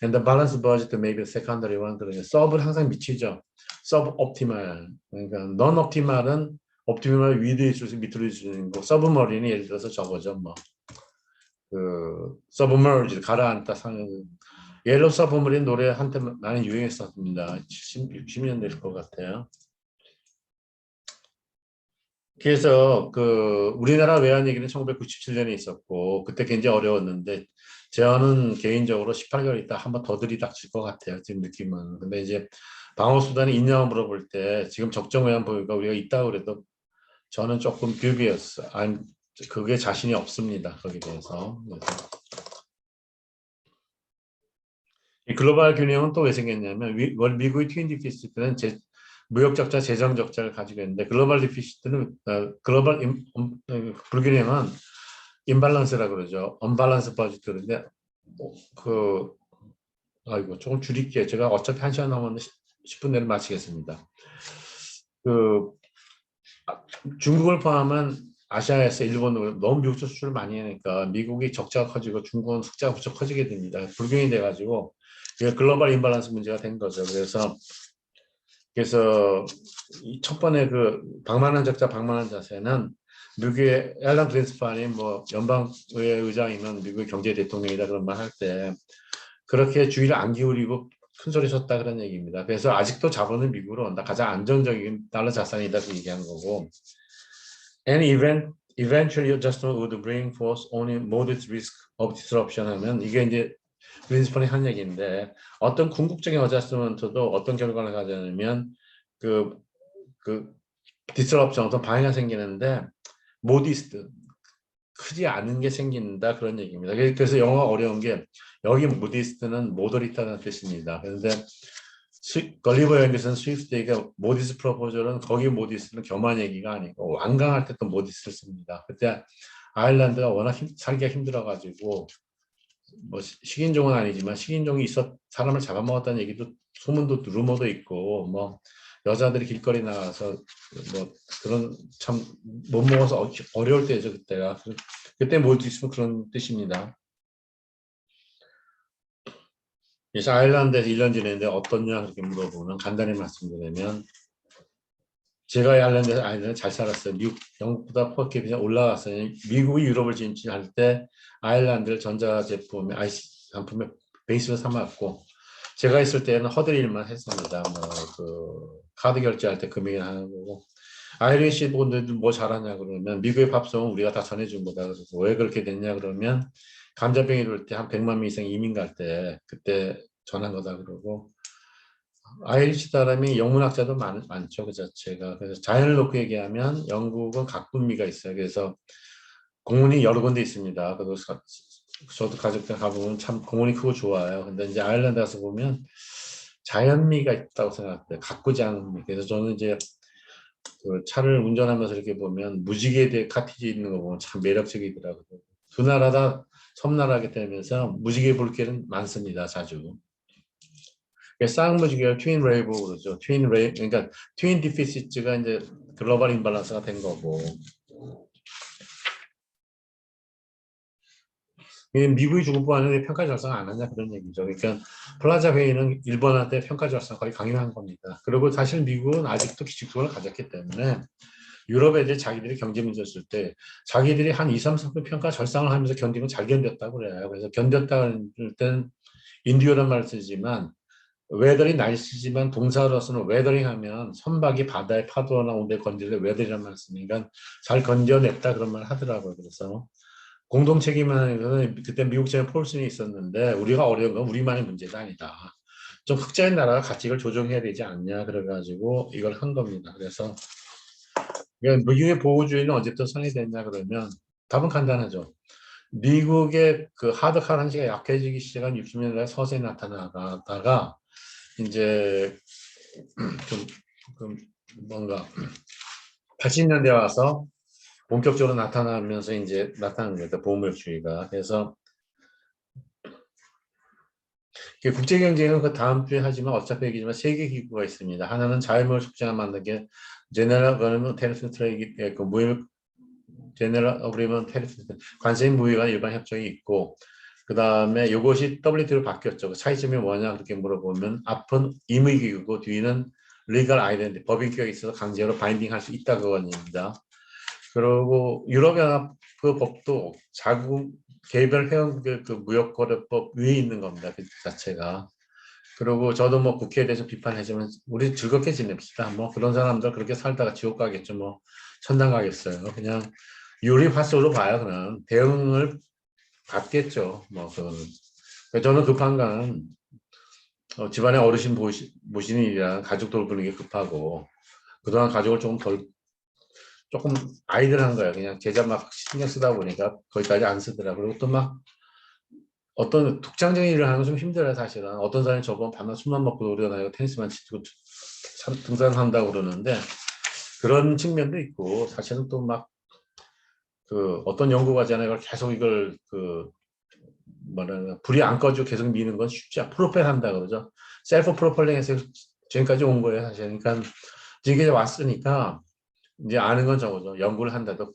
and the balanced budget may be the secondary one. 그러니까 서브를 항상 미치죠. suboptimal. 그러니까 non-optimal은 옵티멀 위로 있을 밑으로 있는 거. 서브머린이 예를 들어서 저거죠. 뭐 그 submerge 가라앉다 상응. 옐로우 서브머린 노래 한때 많이 유행했었습니다. 70, 60년대일 것 같아요. 그래서 그 우리나라 외환 얘기는 1997년에 있었고 그때 굉장히 어려웠는데 저는 개인적으로 18개월 있다 한번 더 들이닥칠 것 같아요. 지금 느낌은. 근데 이제 방어 수단이 있냐고 물어볼 때 지금 적정 외환 보유가 우리가 있다고 그래도 저는 조금 dubious. 그게 자신이 없습니다. 거기에 대해서. 그래서 이 글로벌 균형은 또 왜 생겼냐면 미국의 트윈 디피시트는 무역 적자, 재정 적자를 가지고 있는데 글로벌 디피시트는 글로벌 불균형은 임발란스라고 그러죠. 언발란스 버짓인데 그 아이고 조금 줄일게요. 제가 어차피 1시간 남았는데 10분 내로 마치겠습니다. 그 중국을 포함한 아시아에서 일본으로 너무 미국 수출을 많이 하니까 미국이 적자가 커지고 중국은 흑자가 부쩍 커지게 됩니다. 불균형이 돼가지고 이게 글로벌 임발란스 문제가 된 거죠. 그래서 첫 번에 그 방만한 적자 방만한 자세는 미국의 앨런 그린스판이 뭐 연방의회 의장이면 미국의 경제 대통령이다 그런 말 할 때 그렇게 주의를 안 기울이고 큰 소리 쳤다 그런 얘기입니다. 그래서 아직도 자본은 미국으로 온다. 가장 안정적인 달러 자산이다 그 얘기한 거고. And eventually adjustment would bring forth only modest risk of disruption 하면 이게 이제 그린스판이 한 얘기인데 어떤 궁극적인 어저스먼트도 어떤 결과를 가져냐면 그 디스럽션 어떤 방해가 생기는데 모디스트 크지 않은 게 생긴다 그런 얘기입니다. 그래서 영어가 어려운 게 여기 모디스트는 모더리타는 뜻입니다. 그런데 걸리버 여행에서는 스위프트가 모디스 프로포절은 거기 모디스는 겸한 얘기가 아니고 완강할 때 또 모디스를 씁니다. 그때 아일랜드가 워낙 살기가 힘들어가지고 뭐 식인종은 아니지만 식인종이 사람을 잡아먹었다는 얘기도 소문도 루머도 있고 뭐 여자들이 길거리 나가서 뭐 그런 참 못 먹어서 어려울 때죠 그때가. 그때 모디스는 그런 뜻입니다. 그래서 아일랜드에서 1년 지냈는데 어떻냐 그렇게 물어보면 간단히 말씀드리면 제가 아일랜드에서 잘 살았어요. 미국, 영국보다 퍼케비에 올라갔어요. 미국이 유럽을 진출할 때 아일랜드를 전자제품, IC 상품의 베이스로 삼았고 제가 있을 때는 허드렛일만 했습니다. 뭐 그 카드 결제할 때 금액이 하는 거고 아이리시 분들 뭐 잘하냐 그러면 미국의 팝송은 우리가 다 전해준 거다. 그래서 왜 그렇게 됐냐 그러면 감자병이 돌 때 한 100만 명 이상 이민 갈 때 그때 전한 거다 그러고 아이리시 사람이 영문학자도 많죠 그 자체가. 그래서 자연을 놓고 얘기하면 영국은 각분미가 있어요. 그래서 공원이 여러 군데 있습니다. 그래서 저도 가족들 가보면 참 공원이 크고 좋아요. 근데 이제 아일랜드 가서 보면 자연미가 있다고 생각해요. 가꾸지 않은 미. 그래서 저는 이제 그 차를 운전하면서 이렇게 보면 무지개에 카티지 있는 거 보면 참 매력적이더라고요. 두 나라 다 섬나라하게 되면서 무지개 볼 길은 많습니다. 자주. 쌍무지개를 트윈 레이브 그러죠. 트윈 레이 그러니까 트윈 디피시트가 이제 글로벌 임밸런스가 된 거고. 미국이 중국보다는 평가 절상 안 하냐 그런 얘기죠. 그러니까 플라자 회의는 일본한테 평가 절상 거의 강요한 겁니다. 그리고 사실 미국은 아직도 기축통을 가졌기 때문에 유럽에 이제 자기들이 경제 문제 있을 때 자기들이 한 2, 3, 4분 평가 절상을 하면서 견디면 잘 견뎠다고 그래요. 그래서 견뎠다는 때는 인디오란 말을 쓰지만 웨더링 날씨지만 동사로서는 웨더링 하면 선박이 바다에 파도나 온데 건질 때 웨더링이란 말을 쓰니까 잘 건져냈다 그런 말 하더라고요. 그래서 공동 책임하는 거는 그때 미국장에 폴슨이 있었는데 우리가 어려운 건 우리만의 문제가 아니다. 좀 흑자인 나라가 같이 이걸 조정해야 되지 않냐 그래가지고 이걸 한 겁니다. 그래서 미국의 보호주의는 언제부터 성립됐냐 그러면 답은 간단하죠. 미국의 그 하드 카런시가 약해지기 시작한 60년대 서서히 나타나다가 이제 좀 뭔가 80년대 와서 본격적으로 나타나면서 이제 나타나는 거죠. 보호무역주의가. 그래서 국제경제는 그 다음 주에 하지만 어차피 얘기지만 세 개 기구가 있습니다. 하나는 자유무역促進을 만든 게 제너럴 어그리먼트 테리프 트레이드 그 무역 제너럴 어그리먼트 테리프 관세 무역간 일반 협정이 있고 그 다음에 이것이 WTO로 바뀌었죠. 그 차이점이 뭐냐 그렇게 물어보면 앞은 임의기구고 뒤는 legal identity, 법인격이 있어서 강제로 바인딩할 수 있다 그겁니다. 그리고 유럽연합 그 법도 자국 개별 회원국 그 무역거래법 위에 있는 겁니다. 그 자체가. 그리고 저도 뭐 국회에 대해서 비판하지만 우리 즐겁게 지냅시다. 뭐 그런 사람들 그렇게 살다가 지옥 가겠죠. 뭐 천당 가겠어요. 그냥 유리화수로 봐야 그냥 대응을 받겠죠. 뭐 저는 급한 거는 집안에 어르신 모시는 일이랑 가족 돌보는 게 급하고 그동안 가족을 조금 아이들 한 거예요. 그냥 제자 막 신경 쓰다 보니까 거기까지 안 쓰더라. 그리고 또 막 어떤 독창적인 일을 하는 건 좀 힘들어요, 사실은. 어떤 사람이 저번 밤낮 술만 먹고 놀러 다니고 테니스만 치고 등산한다고 그러는데 그런 측면도 있고 사실은 또 막 그 어떤 연구과제나 이걸 계속 이걸 그 뭐라 불이 안 꺼지고 계속 미는 건 쉽지 않아. 프로펠 한다 그러죠. 셀프 프로펠링에서 지금까지 온 거예요, 사실. 그러니까 지금 왔으니까 이제 아는 건 저거죠. 연구를 한다도